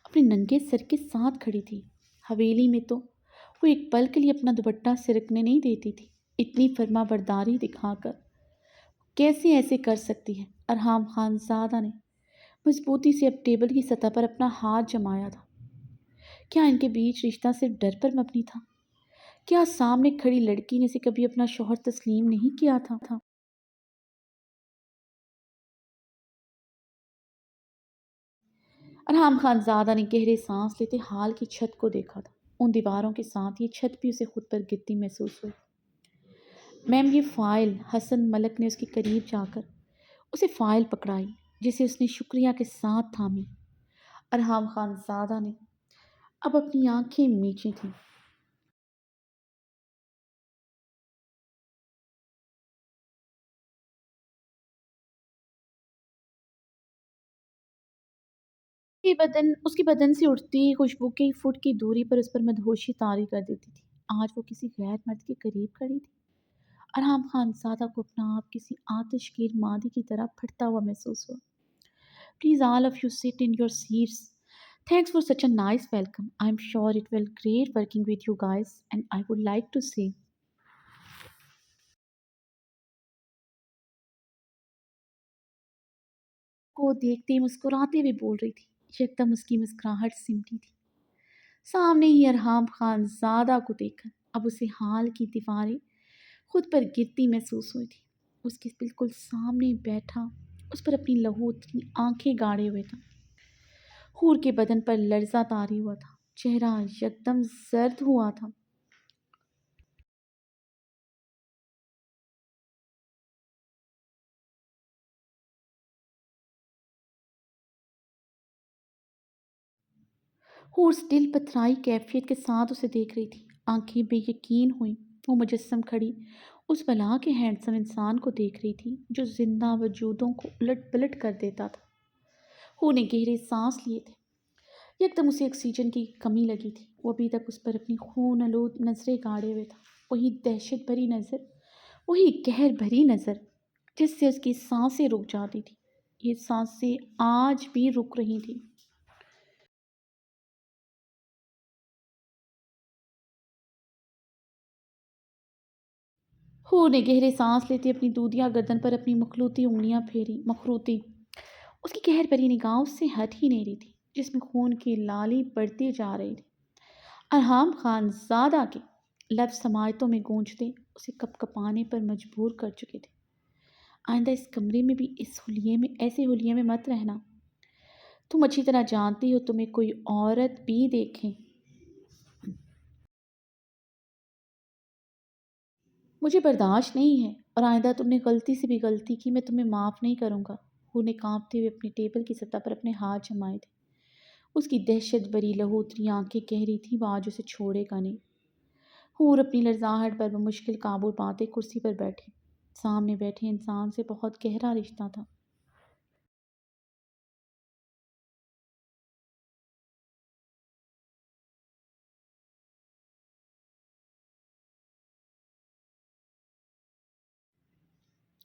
अपने नंगे सर के साथ खड़ी थी। हवेली में तो वो एक पल के लिए अपना दुपट्टा सिरकने नहीं देती थी। इतनी फर्माबरदारी दिखाकर कैसे ऐसे कर सकती है? अरहाम खानज़ादा ने मजबूती से अब टेबल की सतह पर अपना हाथ जमाया था। क्या इनके बीच रिश्ता सिर्फ डर पर मबनी था? क्या सामने खड़ी लड़की ने इसे कभी अपना शौहर तस्लीम नहीं किया था? अरहाम खानज़ादा ने गहरे सांस लेते हाल की छत को देखा था। उन दीवारों के साथ ये छत भी उसे खुद पर गिरती महसूस हुई। मैम ये फ़ाइल, हसन मलक ने उसके करीब जाकर उसे फ़ाइल पकड़ाई, जिसे उसने शुक्रिया के साथ थामी। अरहाम खानज़ादा ने अब अपनी आंखें मीची थीं। उसके बदन से उठती खुशबू की फुट की दूरी पर उस पर मदहोशी तारी कर देती थी। आज वो किसी गैर मर्द के करीब खड़ी थी। अरहाम खानज़ादा को अपना आप किसी आतिशगीर मादी की तरह फटता हुआ महसूस हुआ। Please, all of you, sit in your seats. Thanks for such a nice welcome. I'm sure it will great working with you guys, and I would like to say को देखते ही मुस्कुराते हुए बोल रही थी। एकदम उसकी मुस्कुराहट सिमटी थी। सामने ही अरहाम खानज़ादा को देखकर अब उसे हाल की दीवारें खुद पर गिरती महसूस हुई थी। उसके बिल्कुल सामने बैठा उस पर अपनी लहूतरी आंखें गाड़े हुए था। हूर के बदन पर लर्जा तारी हुआ था। चेहरा एकदम जर्द हुआ था। हूर दिल पथराई कैफियत के साथ उसे देख रही थी। आंखें बेयकीन हुई। वो मुजस्सम खड़ी उस बला के हैंडसम इंसान को देख रही थी जो जिंदा वजूदों को उलट पलट कर देता था। हूर ने गहरे सांस लिए थे। एकदम उसे ऑक्सीजन की कमी लगी थी। वो अभी तक उस पर अपनी खून आलूद नजरें गाड़े हुए था। वही दहशत भरी नज़र, वही कहर भरी नज़र जिससे उसकी सांसें रुक जाती थी। ये सांसें आज भी रुक रही थी। हूर ने गहरे सांस लेते अपनी दूधिया गर्दन पर अपनी मखलूती उंगलियां फेरी। मखरूती उसकी कहर भरी निगाह उससे हट ही नहीं रही थी, जिसमें खून की लाली बढ़ती जा रही थी। अरहाम खानज़ादा के लफ्ज़ समायतों में गूंजते उसे कपकपाने पर मजबूर कर चुके थे। आइंदा इस कमरे में भी इस हुलिये में ऐसे हुलिये में मत रहना। तुम अच्छी तरह जानती हो तुम्हें कोई औरत भी देखे मुझे बर्दाश्त नहीं है, और आइंदा तुमने गलती से भी गलती की मैं तुम्हें माफ़ नहीं करूँगा। हूर ने कांपते हुए अपनी टेबल की सतह पर अपने हाथ जमाए थे। उसकी दहशत भरी लहूतरी आंखें कह रही थी वो आज उसे छोड़ेगा नहीं। हूर अपनी लड़जाहट पर मुश्किल काबू पाते कुर्सी पर बैठी। سامنے بیٹھے انسان سے بہت گہرا رشتہ تھا۔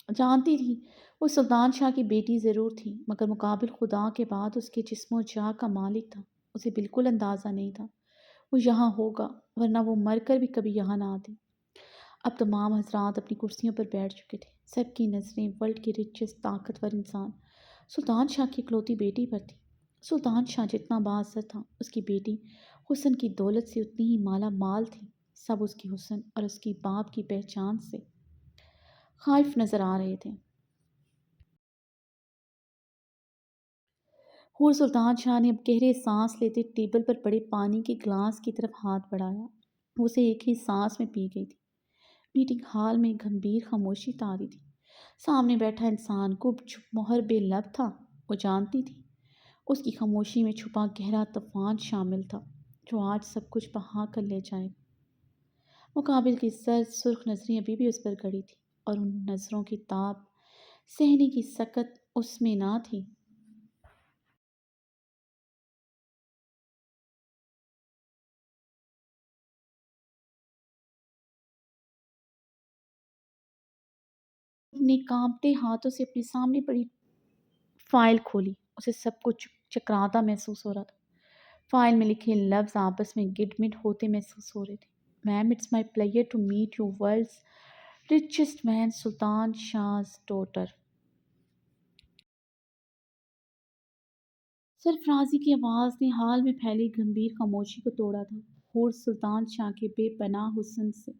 جانتی تھی وہ سلطان شاہ کی بیٹی ضرور تھی، مگر مقابل خدا کے بعد اس کے جسم و جاہ کا مالک تھا۔ اسے بالکل اندازہ نہیں تھا وہ یہاں ہوگا، ورنہ وہ مر کر بھی کبھی یہاں نہ آتے۔ اب تمام حضرات اپنی کرسیوں پر بیٹھ چکے تھے، سب کی نظریں ورلڈ کے رچسٹ طاقتور انسان سلطان شاہ کی اکلوتی بیٹی پر تھی۔ سلطان شاہ جتنا بااثر تھا، اس کی بیٹی حسن کی دولت سے اتنی ہی مالا مال تھی۔ سب اس کی حسن اور اس کی باپ کی پہچان سے خائف نظر آ رہے تھے۔ حور سلطان شاہ نے اب گہرے سانس لیتے ٹیبل پر پڑے پانی کے گلاس کی طرف ہاتھ بڑھایا۔ وہ اسے ایک ہی سانس میں پی گئی تھی۔ میٹنگ ہال میں گھمبیر خاموشی طاری تھی۔ سامنے بیٹھا انسان گپ چپ مہر بے لب تھا۔ وہ جانتی تھی اس کی خاموشی میں چھپا گہرا طوفان شامل تھا جو آج سب کچھ بہا کر لے جائے گا۔ مقابل کی سرد سرخ نظریں ابھی بھی اس پر گڑی تھی، اور ان نظروں کی تاب سہنے کی سکت اس میں نہ تھی۔ نے کانپتے ہاتھوں سے اپنے سامنے پڑی فائل کھولی۔ اسے سب کچھ چکراتا محسوس ہو رہا تھا۔ فائل میں لکھے لفظ آپس میں گڈ مڈ ہوتے محسوس ہو رہے تھے۔ Ma'am it's my pleasure to meet you world's richest man Sultan Shah's daughter. سرفرازی کی آواز نے حال میں پھیلی گمبھیر خاموشی کو توڑا تھا۔ حور سلطان شاہ کے بے پناہ حسن سے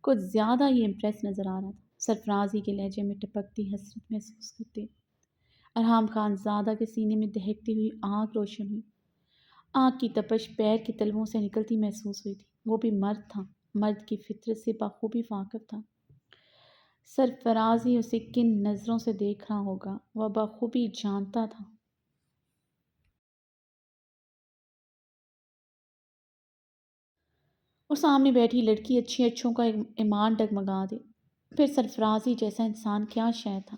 کچھ زیادہ ہی امپریس نظر آ رہا تھا۔ سرفرازی کے لہجے میں ٹپکتی حسرت محسوس کرتے ارحام خان زادہ کے سینے میں دہکتی ہوئی آگ روشن ہوئی۔ آگ کی تپش پیر کے تلووں سے نکلتی محسوس ہوئی تھی۔ وہ بھی مرد تھا، مرد کی فطرت سے بخوبی واقف تھا۔ سرفرازی اسے کن نظروں سے دیکھ رہا ہوگا وہ بخوبی جانتا تھا۔ اور سامنے بیٹھی لڑکی اچھی اچھوں کا ایمان ڈگمگا دے، پھر سرفرازی جیسا انسان کیا شے تھا۔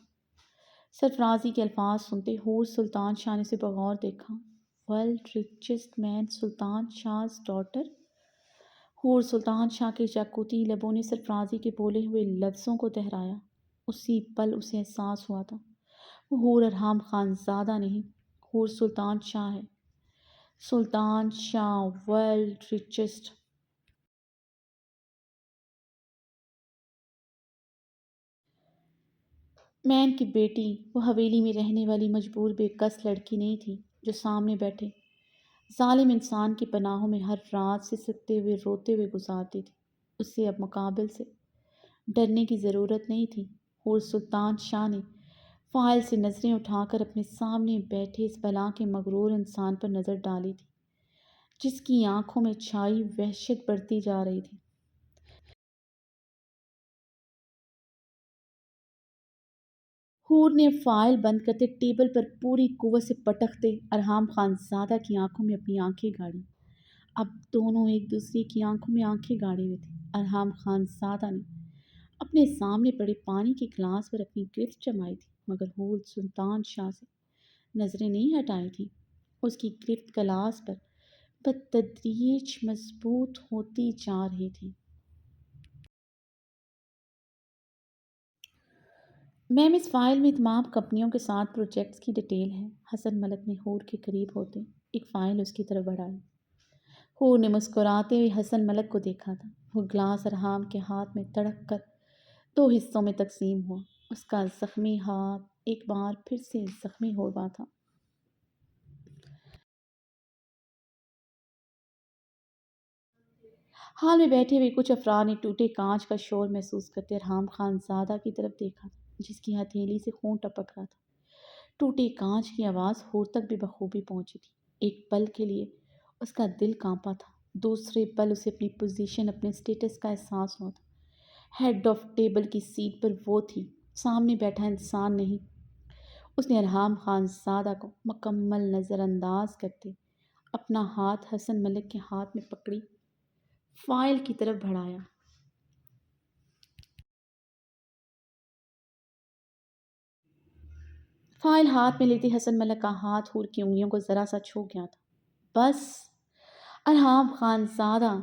سرفرازی کے الفاظ سنتے حور سلطان شاہ نے اسے بغور دیکھا۔ ورلڈ richest مین سلطان شاہ's ڈاٹر۔ حور سلطان شاہ کے یاقوتی لبوں نے سرفرازی کے بولے ہوئے لفظوں کو دہرایا۔ اسی پل اسے احساس ہوا تھا وہ حور ارحام خان زادہ نہیں، حور سلطان شاہ ہے۔ سلطان شاہ ورلڈ richest مین کی بیٹی وہ حویلی میں رہنے والی مجبور بے کس لڑکی نہیں تھی جو سامنے بیٹھے ظالم انسان کی پناہوں میں ہر رات سسکتے ہوئے روتے ہوئے گزارتی تھی۔ اسے اب مقابل سے ڈرنے کی ضرورت نہیں تھی۔ حور سلطان شاہ نے فائل سے نظریں اٹھا کر اپنے سامنے بیٹھے اس بلا کے مغرور انسان پر نظر ڈالی تھی جس کی آنکھوں میں چھائی وحشت بڑھتی جا رہی تھی۔ حور نے فائل بند کرتے ٹیبل پر پوری قوت سے پٹکتے ارحام خان زادہ کی آنکھوں میں اپنی آنکھیں گاڑی۔ اب دونوں ایک دوسرے کی آنکھوں میں آنکھیں گاڑے ہوئے تھے۔ ارحام خان زادہ نے اپنے سامنے پڑے پانی کے گلاس پر اپنی گرفت جمائی تھی، مگر حور سلطان شاہ سے نظریں نہیں ہٹائی تھی۔ اس کی گرفت گلاس پر بتدریج مضبوط ہوتی جا رہی تھی۔ میم اس فائل میں تمام کمپنیوں کے ساتھ پروجیکٹس کی ڈیٹیل ہے۔ حسن ملک نے حور کے قریب ہوتے ایک فائل اس کی طرف بڑھائی۔ حور نے مسکراتے ہوئے حسن ملک کو دیکھا تھا۔ وہ گلاس ارحام کے ہاتھ میں تڑک کر دو حصوں میں تقسیم ہوا۔ اس کا زخمی ہاتھ ایک بار پھر سے زخمی ہو رہا تھا۔ حال میں بیٹھے ہوئے کچھ افراد نے ٹوٹے کانچ کا شور محسوس کرتے ارحام خان زادہ کی طرف دیکھا جس کی ہتھیلی سے خون ٹپک رہا تھا۔ ٹوٹے کانچ کی آواز حور تک بھی بخوبی پہنچی تھی۔ ایک پل کے لیے اس کا دل کانپا تھا، دوسرے پل اسے اپنی پوزیشن اپنے سٹیٹس کا احساس ہوا تھا۔ ہیڈ آف ٹیبل کی سیٹ پر وہ تھی، سامنے بیٹھا انسان نہیں۔ اس نے ارحام خان زادہ کو مکمل نظر انداز کرتے اپنا ہاتھ حسن ملک کے ہاتھ میں پکڑی فائل کی طرف بڑھایا۔ फाइल हाथ में लेते हसन मलक का हाथ हूर की उंगलियों को ज़रा सा छू गया था। बस। अरहाम खानज़ादा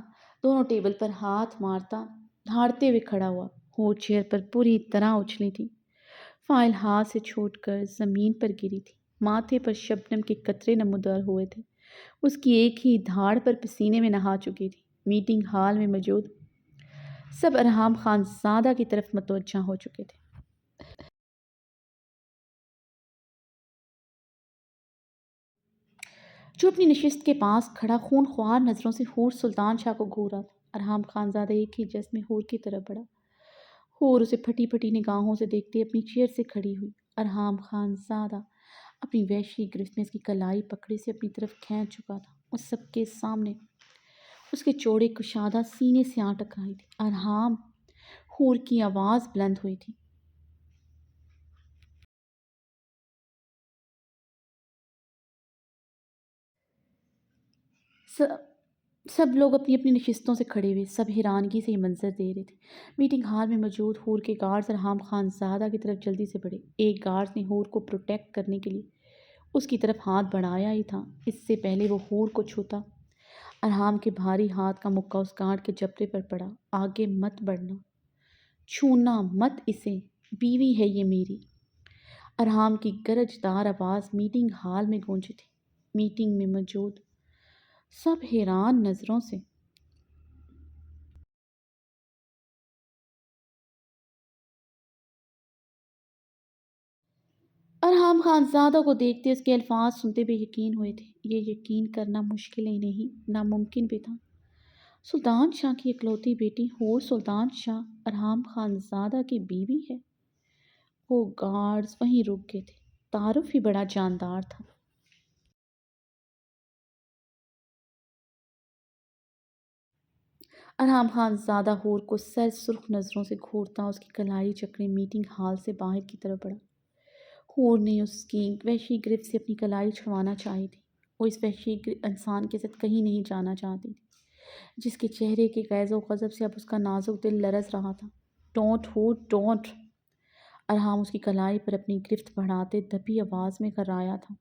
दोनों टेबल पर हाथ मारता धाड़ते हुए खड़ा हुआ। हूर चेयर पर पूरी तरह उछली थी। फाइल हाथ से छूटकर ज़मीन पर गिरी थी। माथे पर शबनम के कतरे नमूदार हुए थे। उसकी एक ही धाड़ पर पसीने में नहा चुकी थी। मीटिंग हॉल में मौजूद सब अरहाम खानज़ादा की तरफ मतवज्जा हो चुके थे। जो अपनी नशिस्त के पास खड़ा खून ख्वार नज़रों से हूर सुल्तान शाह को घूरा था। अरहाम खानज़ादा एक ही जज्ब में हूर की तरफ बढ़ा। हूर उसे फटी फटी निगाहों से देखते अपनी चेयर से खड़ी हुई। अरहाम खानज़ादा अपनी वहशी गिरफ्त में इसकी कलाई पकड़े से अपनी तरफ खींच चुका था। उस सबके सामने उसके चौड़े कुशादा सीने से आ टकराई थी। अरहाम। हूर की आवाज़ बुलंद हुई थी। स सब लोग अपनी अपनी नशिस्तों से खड़े हुए सब हैरानगी से ये मंजर दे रहे थे। मीटिंग हॉल में मौजूद हूर के गार्ड्स अरहाम खानज़ादा की तरफ जल्दी से बढ़े। एक गार्ड ने हूर को प्रोटेक्ट करने के लिए उसकी तरफ हाथ बढ़ाया ही था, इससे पहले वो हूर को छूता। अरहाम के भारी हाथ का मुक्का उस गार्ड के जबड़े पर पड़ा। आगे मत बढ़ना, छूना मत इसे, बीवी है ये मेरी। अरहाम की गरजदार आवाज़ मीटिंग हॉल में गूंजी थी। मीटिंग में मौजूद सब हैरान नज़रों से अरहाम खानज़ादा को देखते उसके अल्फाज सुनते बेयकीन हुए थे। ये यकीन करना मुश्किल ही नहीं, नामुमकिन भी था। सुल्तान शाह की इकलौती बेटी हूर सुल्तान शाह अरहाम खानज़ादा की बीवी है। वो गार्ड्स वहीं रुक गए थे। तारुफ ही बड़ा जानदार था। अरहाम खानज़ादा हूर को सर सुर्ख नज़रों से घूरता उसकी कलाई चकरे मीटिंग हॉल से बाहर की तरफ बढ़ा। हूर ने उसकी वहशी गिरफ्त से अपनी कलाई छुड़वाना चाही थी। वो इस वहशी इंसान के साथ कहीं नहीं जाना चाहती थी, जिसके चेहरे के गैज़ो ग़ज़ब से अब उसका नाजुक दिल लरज़ रहा था। डोंट हूर डोंट। अरहाम उसकी कलाई पर अपनी गिरफ्त बढ़ाते दबी आवाज़ में कराया था।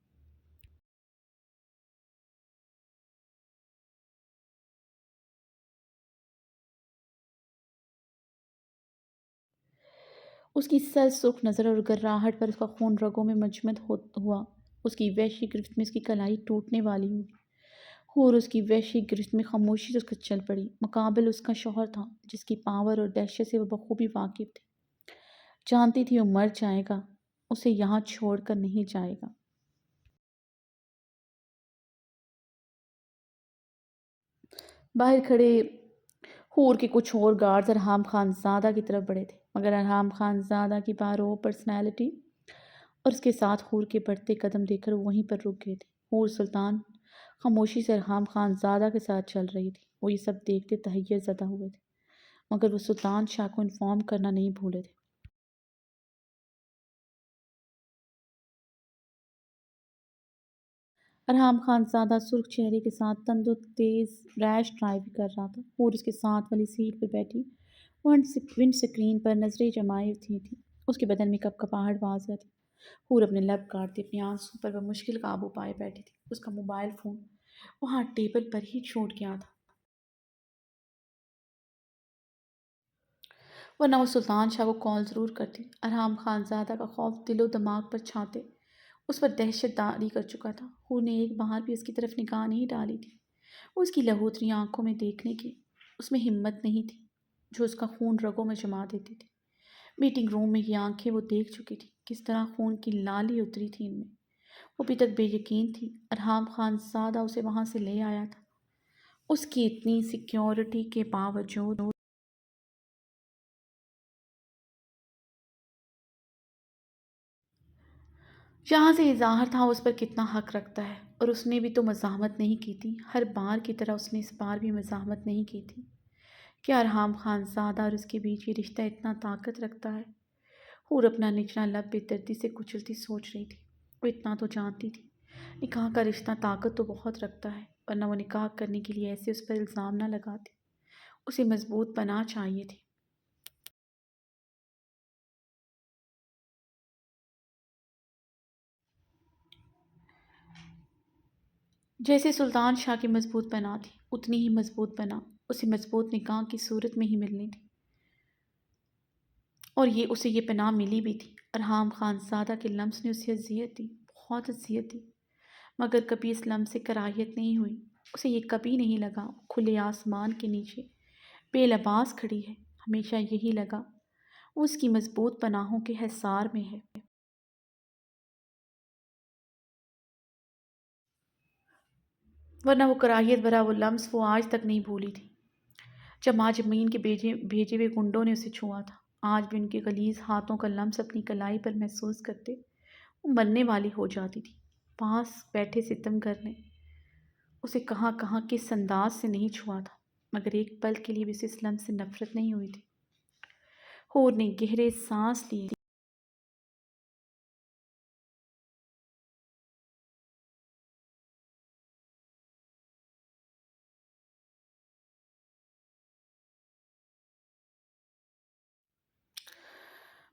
उसकी सर सुर्ख नज़र और गर्राहट पर उसका खून रगों में मुजमद हुआ। उसकी वहशी गिरफ्त में उसकी कलाई टूटने वाली हुई। हूर उसकी वहशी गिरफ्त में खामोशी से उसका चल पड़ी। मुकाबिल उसका शौहर था, जिसकी पावर और दहशत से वो बखूबी वाकिफ थी। जानती थी वो मर जाएगा, उसे यहाँ छोड़कर नहीं जाएगा। बाहर खड़े हूर के कुछ और गार्ड्स अरहाम खानज़ादा की तरफ बढ़े थे, मगर अरहाम खानज़ादा की बारो पर्सनैलिटी और उसके साथ हूर के बढ़ते कदम देखकर वो वहीं पर रुक गए थे। हूर सुल्तान खामोशी से अरहाम खानज़ादा के साथ चल रही थी। वो ये सब देखते तहैयर ज़दा हुए थे, मगर वो सुल्तान शाह को इन्फॉर्म करना नहीं भूले थे। अरहाम खानज़ादा सुर्ख चेहरे के साथ तंदु तेज़ रैश ड्राइव कर रहा था। हूर उसके साथ वाली सीट पर बैठी विंड स्क्रीन पर नजरें जमाई थी। उसके बदन में कपकपाहट वाज़ थी। हूर अपने लब काटती अपनी आंसू पर मुश्किल काबू पाए बैठी थी। उसका मोबाइल फ़ोन वहाँ टेबल पर ही छूट गया था, वरना वो सुल्तान शाह को कॉल ज़रूर करती। अरहाम खानज़ादा का खौफ दिलो दिमाग पर छाते उस पर दहशत तारी कर चुका था। हूर ने एक बार भी उसकी तरफ निगाह नहीं डाली थी। वो उसकी लहूतरी आंखों में देखने की उसमें हिम्मत नहीं थी, जो उसका खून रगों में जमा देती थी। मीटिंग रूम में ये आंखें वो देख चुकी थी, किस तरह खून की लाली उतरी थी इनमें। वो अभी तक बेयकीन थी अरहाम खानज़ादा उसे वहाँ से ले आया था। उसकी इतनी सिक्योरिटी के बावजूद जहाँ से इज़हार था उस पर कितना हक रखता है, और उसने भी तो मज़ाहमत नहीं की थी। हर बार की तरह उसने इस बार भी मज़ाहमत नहीं की थी। क्या अरहाम खानज़ादा और उसके बीच ये रिश्ता इतना ताकत रखता है? हूर अपना निचला लब बेदर्दी से कुचलती सोच रही थी। वो इतना तो जानती थी, निकाह का रिश्ता ताकत तो बहुत रखता है, वरना वो निकाह करने के लिए ऐसे उस पर इल्ज़ाम ना लगाती। उसे मजबूत पनाह चाहिए थी। جیسے سلطان شاہ کی مضبوط پناہ تھی اتنی ہی مضبوط پناہ اسے مضبوط نکاح کی صورت میں ہی ملنی تھی، اور اسے یہ پناہ ملی بھی تھی۔ ارحام خان زادہ کے لمس نے اسے اذیت دی، بہت اذیت دی، مگر کبھی اس لمس سے کراہیت نہیں ہوئی۔ اسے یہ کبھی نہیں لگا وہ کھلے آسمان کے نیچے بے لباس کھڑی ہے، ہمیشہ یہی لگا وہ اس کی مضبوط پناہوں کے حصار میں ہے۔ ورنہ وہ کراہیت بھرا وہ لمس وہ آج تک نہیں بھولی تھی، جب ماں جمین کے بھیجے ہوئے گنڈوں نے اسے چھوا تھا۔ آج بھی ان کے غلیظ ہاتھوں کا لمس اپنی کلائی پر محسوس کرتے وہ مرنے والی ہو جاتی تھی۔ پاس بیٹھے ستم گر نے اسے کہاں کہاں کس انداز سے نہیں چھوا تھا، مگر ایک پل کے لیے بھی اسے اس لمس سے نفرت نہیں ہوئی تھی۔ حور نے گہرے سانس لیے،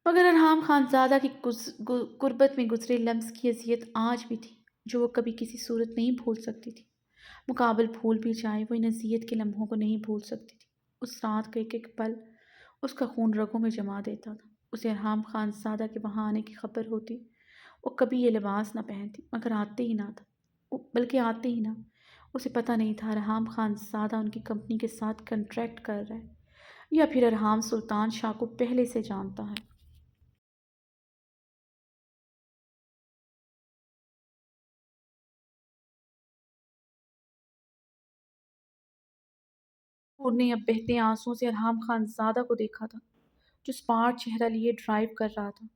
مگر ارحام خان زادہ کی قربت میں گزرے لمس کی اذیت آج بھی تھی، جو وہ کبھی کسی صورت نہیں بھول سکتی تھی۔ مقابل بھول بھی جائے وہ ان اذیت کے لمحوں کو نہیں بھول سکتی تھی۔ اس رات کا ایک ایک پل اس کا خون رگوں میں جما دیتا تھا۔ اسے ارحام خان زادہ کے وہاں آنے کی خبر ہوتی وہ کبھی یہ لباس نہ پہنتی، مگر آتے ہی نہ تھا، بلکہ آتے ہی نہ۔ اسے پتہ نہیں تھا ارحام خان زادہ ان کی کمپنی کے ساتھ کنٹریکٹ کر رہا ہے یا پھر ارحام سلطان شاہ کو پہلے سے جانتا ہے۔ نور نے اب بہتے آنسوؤں سے ارحام خان زادہ کو دیکھا تھا، جو اسمارٹ چہرہ لیے ڈرائیو کر رہا تھا۔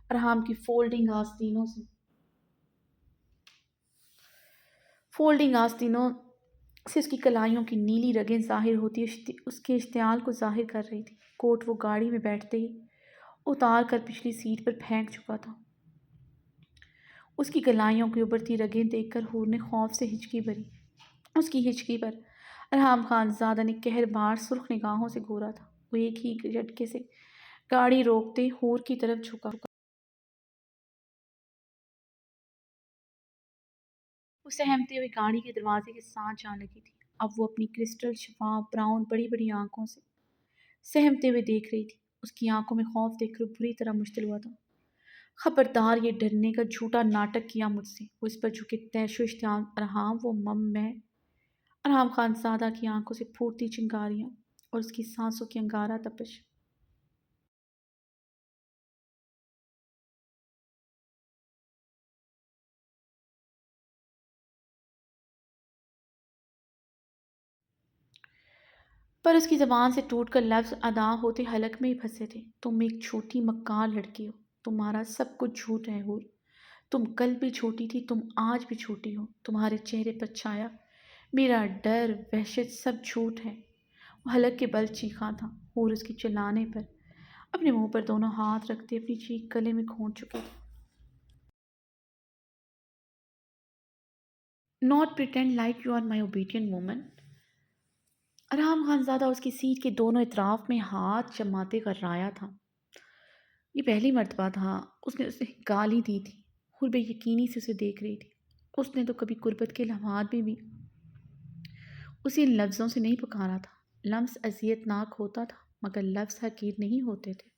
ارحام کی فولڈنگ آستینوں سے اس کی کلائیوں کی نیلی رگیں ظاہر ہوتی اس کے اشتعال کو ظاہر کر رہی تھی۔ کوٹ وہ گاڑی میں بیٹھتے ہی اتار کر پچھلی سیٹ پر پھینک چکا تھا۔ اس کی کلائیوں کی ابھرتی رگیں دیکھ کر حور نے خوف سے ہچکی بھری۔ اس کی ہچکی پر ارحام خان زادہ نے قہر بار سرخ نگاہوں سے گھورا تھا۔ وہ ایک ہی جھٹکے سے گاڑی روکتے حور کی طرف جھکا۔ وہ سہمتے ہوئے گاڑی کے دروازے کے ساتھ جا لگی تھی۔ اب وہ اپنی کرسٹل شفاف براؤن بڑی بڑی آنکھوں سے سہمتے ہوئے دیکھ رہی تھی۔ اس کی آنکھوں میں خوف دیکھ کر بری طرح مشتعل ہوا تھا۔ خبردار، یہ ڈرنے کا جھوٹا ناٹک کیا مجھ سے۔ وہ اس پر جھکے تیش و اشتعال ارحام وہ مم میں ارحام خان زادہ کی آنکھوں سے پھوٹتی چنگاریاں اور اس کی سانسوں کی انگارہ تپش۔ پر اس کی زبان سے ٹوٹ کر لفظ ادا ہوتے حلق میں ہی پھنسے تھے۔ تم ایک چھوٹی مکار لڑکی ہو، تمہارا سب کچھ جھوٹ ہے حور۔ تم کل بھی چھوٹی تھی، تم آج بھی چھوٹی ہو، تمہارے چہرے پر چھایا میرا ڈر وحشت سب جھوٹ ہے۔ وہ حلق کے بل چیخا تھا۔ حور اس کے چلانے پر اپنے منہ پر دونوں ہاتھ رکھتے اپنی چیخ گلے میں کھونچ چکے تھے۔ Not pretend like you are my obedient woman۔ ارحام Khan زادہ اس کی سیٹ کے دونوں اطراف میں ہاتھ جماتے غرایا تھا۔ یہ پہلی مرتبہ تھا اس نے اسے گالی دی تھی۔ حور بے یقینی سے اسے دیکھ رہی تھی۔ اس نے تو کبھی قربت کے لمحات میں بھی اسے ان لفظوں سے نہیں پکارا تھا۔ لمس اذیت ناک ہوتا تھا، مگر لفظ حقیر نہیں ہوتے تھے۔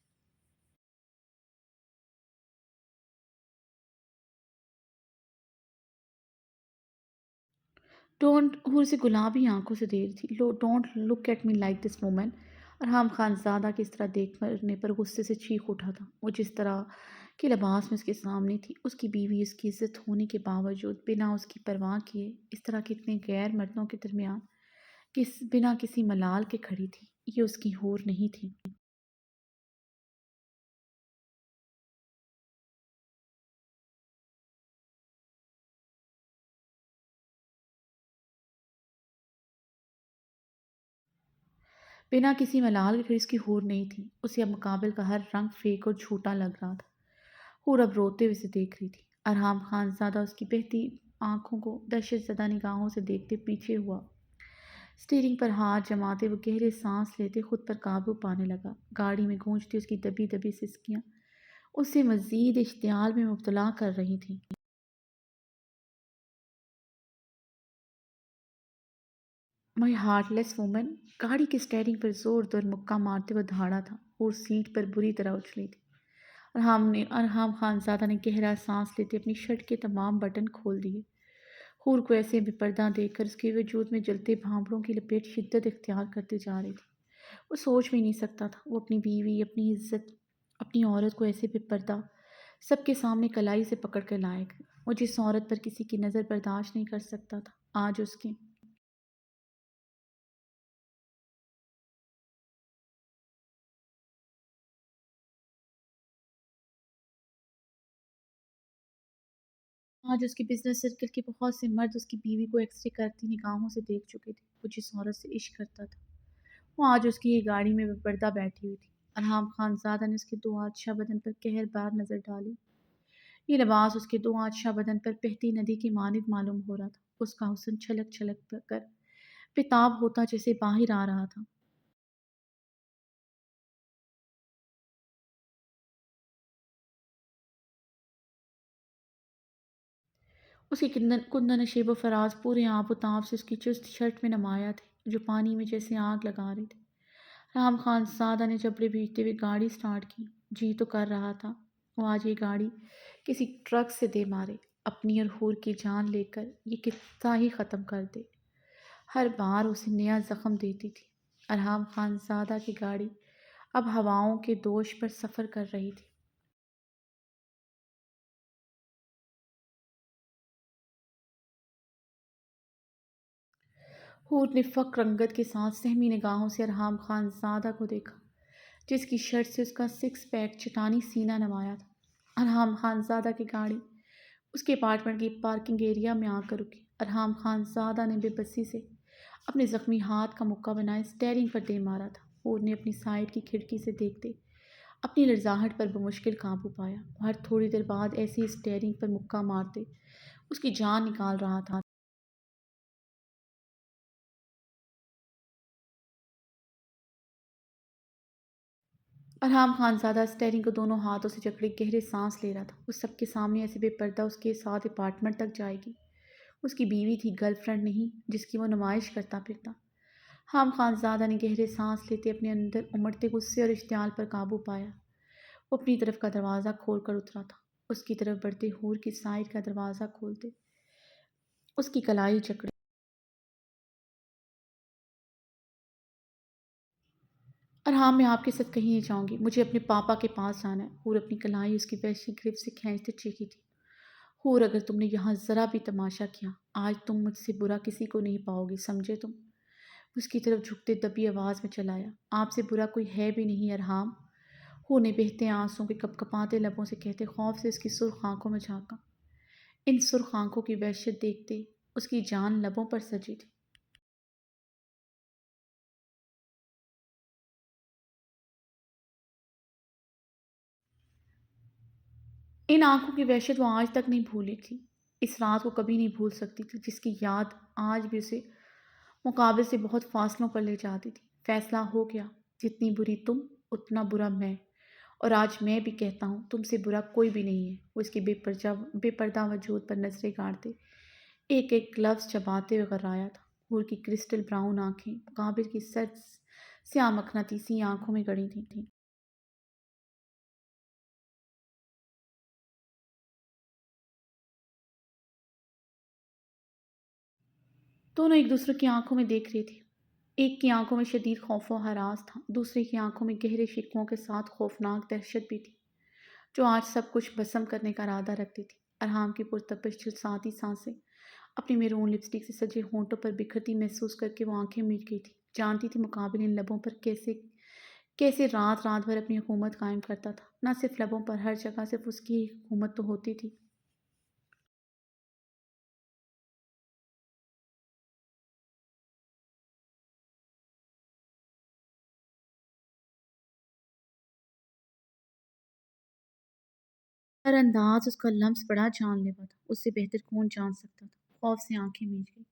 ڈونٹ حور سے گلابی آنکھوں سے دیر تھی۔ Don't look at me like this woman. Arham Khanzada کے اس طرح دیکھنے پر غصے سے چیخ اٹھا تھا۔ وہ جس طرح کے لباس میں اس کے سامنے تھی، اس کی بیوی اس کی عزت ہونے کے باوجود بنا اس کی پرواہ کیے اس طرح کے اتنے غیر مردوں کے درمیان بنا کسی ملال کے کھڑی تھی۔ یہ اس کی حور نہیں تھی۔ بنا کسی ملال کے کھڑی اس کی حور نہیں تھی۔ اسے اب مقابل کا ہر رنگ فیک اور جھوٹا لگ رہا تھا۔ حور اب روتے ہوئے اسے دیکھ رہی تھی۔ ارحام خان زادہ اس کی بہتی آنکھوں کو دہشت زدہ نگاہوں سے دیکھتے پیچھے ہوا۔ اسٹیئرنگ پر ہاتھ جماتے وہ گہرے سانس لیتے خود پر قابو پانے لگا۔ گاڑی میں گونجتی اس کی دبی دبی سسکیاں اسے مزید اشتعال میں مبتلا کر رہی تھیں۔ माई हार्टलेस वुमन गाड़ी की स्टेयरिंग पर जोर जोर मुक्का मारते हुए दहाड़ा था और सीट पर बुरी तरह उछली थी। अरहम खानजादा ने गहरा सांस लेते अपनी शर्ट के तमाम बटन खोल दिए। हूर को ऐसे बेपर्दा देखकर उसके वजूद में जलते भांपड़ों की लपेट शिद्दत इख्तियार करते जा रही थी। वो सोच भी नहीं सकता था वो अपनी बीवी, अपनी इज्जत, अपनी औरत को ऐसे बेपर्दा सबके सामने कलाई से पकड़ कर लाएगा। वो जिस औरत पर किसी की नज़र बर्दाश्त नहीं कर सकता था, आज उसकी आज उसके बिजनेस सर्कल के बहुत से मर्द उसकी बीवी को एक्सरे करती निगाहों से देख चुके थे। वो जिस औरत से इश्क करता था वो आज उसकी ये गाड़ी में बेपर्दा बैठी हुई थी। अरहम खानजादा ने उसके दो आच्छा बदन पर कहर बार नजर डाली। ये लिबास उसके दो आच्छा बदन पर बहती नदी की मानिंद मालूम हो रहा था। उसका हुस्न छलक छलक कर बेताब होता जैसे बाहर आ रहा था। उसकी कुंदन कुंदन नशेब फराज पूरे आब ताब से उसकी चुस्त शर्ट में नमाया थे जो पानी में जैसे आग लगा रहे थे। राम खान सादा ने जबड़े भीगते हुए गाड़ी स्टार्ट की। जी तो कर रहा था वो आज ये गाड़ी किसी ट्रक से दे मारे, अपनी और हूर की जान लेकर ये किस्सा ही ख़त्म कर दे। हर बार उसे नया जख्म देती थी। अरहम खानजादा की गाड़ी अब हवाओं के दोष पर सफ़र कर रही थी। हूर ने फ़क्र रंगत के साथ सहमी निगाहों से अरहम खानजादा को देखा जिसकी शर्ट से उसका सिक्स पैक चटानी सीना नमाया था। अरहम खानजादा की गाड़ी उसके अपार्टमेंट की पार्किंग एरिया में आकर रुकी। अरहम खानजादा ने बेबसी से अपने जख्मी हाथ का मुक्का बनाए स्टेयरिंग पर दे मारा था। हूर ने अपनी साइड की खिड़की से देखते अपनी लड़जाहट पर बमुश्किल काबू पाया। हर थोड़ी देर बाद ऐसी स्टेयरिंग पर मुक्का मारते उसकी जान निकाल रहा था। अरहम खानजादा स्टेयरिंग को दोनों हाथों से जकड़े गहरे सांस ले रहा था। उस सबके सामने ऐसे बेपर्दा उसके साथ अपार्टमेंट तक जाएगी। उसकी बीवी थी, गर्लफ्रेंड नहीं जिसकी वो नुमाइश करता फिरता। हम खानजादा ने गहरे सांस लेते अपने अंदर उमड़ते गुस्से और इश्तियाल पर काबू पाया। वो अपनी तरफ का दरवाज़ा खोल कर उतरा था। उसकी तरफ बढ़ते हूर की साइड का दरवाज़ा खोलते उसकी कलाई जकड़ी। और हाँ, मैं आपके साथ कहीं नहीं जाऊंगी, मुझे अपने पापा के पास जाना है। हूर अपनी कलाई उसकी वैसी गिरफ्त से खींचते चीखी थी। हूर, अगर तुमने यहाँ ज़रा भी तमाशा किया आज तुम मुझसे बुरा किसी को नहीं पाओगी, समझे तुम। उसकी तरफ झुकते दबी आवाज़ में चलाया, आपसे बुरा कोई है भी नहीं अरहाम। हूर ने बहते आंसुओं के कपकपाते लबों से कहते खौफ से उसकी सुर्ख आंखों में झांका। इन सुर्ख आंखों की वहशत देखते उसकी जान लबों पर सजी थी। इन आंखों की वहशत वो आज तक नहीं भूली थी। इस रात को कभी नहीं भूल सकती थी जिसकी याद आज भी उसे मुकाबले से बहुत फासलों पर ले जाती थी। फैसला हो गया, जितनी बुरी तुम उतना बुरा मैं। और आज मैं भी कहता हूँ तुमसे बुरा कोई भी नहीं है। वो इसके बेपर्दा वजूद पर नजरें गाड़ते एक एक लफ्ज चबाते हुए कराया था। हूर की क्रिस्टल ब्राउन आंखें मुकाबिल की सर्द स्याह मखनातीसी आंखों में गड़ी थी। दोनों एक दूसरे की आंखों में देख रहे थे। एक की आंखों में शदीद खौफ व हरास था, दूसरे की आंखों में गहरे शिकवों के साथ खौफनाक दहशत भी थी जो आज सब कुछ भस्म करने का इरादा रखती थी। अरहाम की पुरतपश झुलसाती सांसें अपनी मेरून लिपस्टिक से सजे होंठों पर बिखरती महसूस करके वो आंखें मीट गई थी। जानती थी मुकाबिल इन लबों पर कैसे कैसे रात रात भर अपनी हुकूमत कायम करता था। न सिर्फ लबों पर, हर जगह सिर्फ उसकी ही हुकूमत तो होती थी। हर अंदाज उसका लम्स बड़ा जानलेवा था, उससे बेहतर कौन जान सकता था। खौफ से आंखें मीच गई,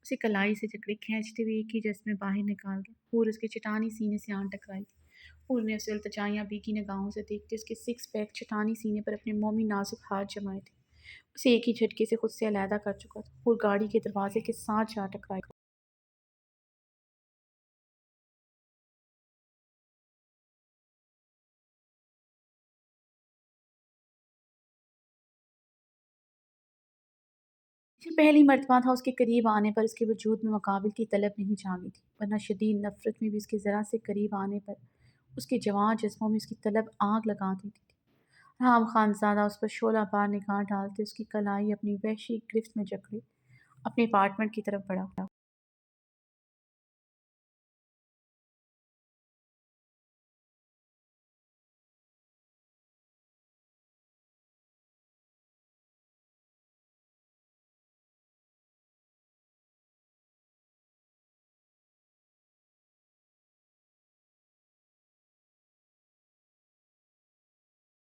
उसे कलाई से जकड़े खींचते हुए एक ही जज्ब में बाहर निकाल गया और उसके चटानी सीने से आन टकराई थी। पूर ने उसे उल्तजाइयाँ बीकी निगाहों से देखते उसके सिक्स पैक चटानी सीने पर अपने मोमी नाजुक हाथ जमाए थे। उसे एक ही झटके से खुद से अलहदा कर चुका था और गाड़ी के दरवाजे के साथ जा टकराया। یہ پہلی مرتبہ تھا اس کے قریب آنے پر اس کے وجود میں مقابل کی طلب نہیں جاگی تھی، ورنہ شدید نفرت میں بھی اس کے ذرا سے قریب آنے پر اس کے جوان جسموں میں اس کی طلب آگ لگا دیتی تھی۔ رام خانزادہ اس پر شعلہ بار نگاہ ڈالتے اس کی کلائی اپنی وحشی گرفت میں جکڑے اپنے اپارٹمنٹ کی طرف بڑھا۔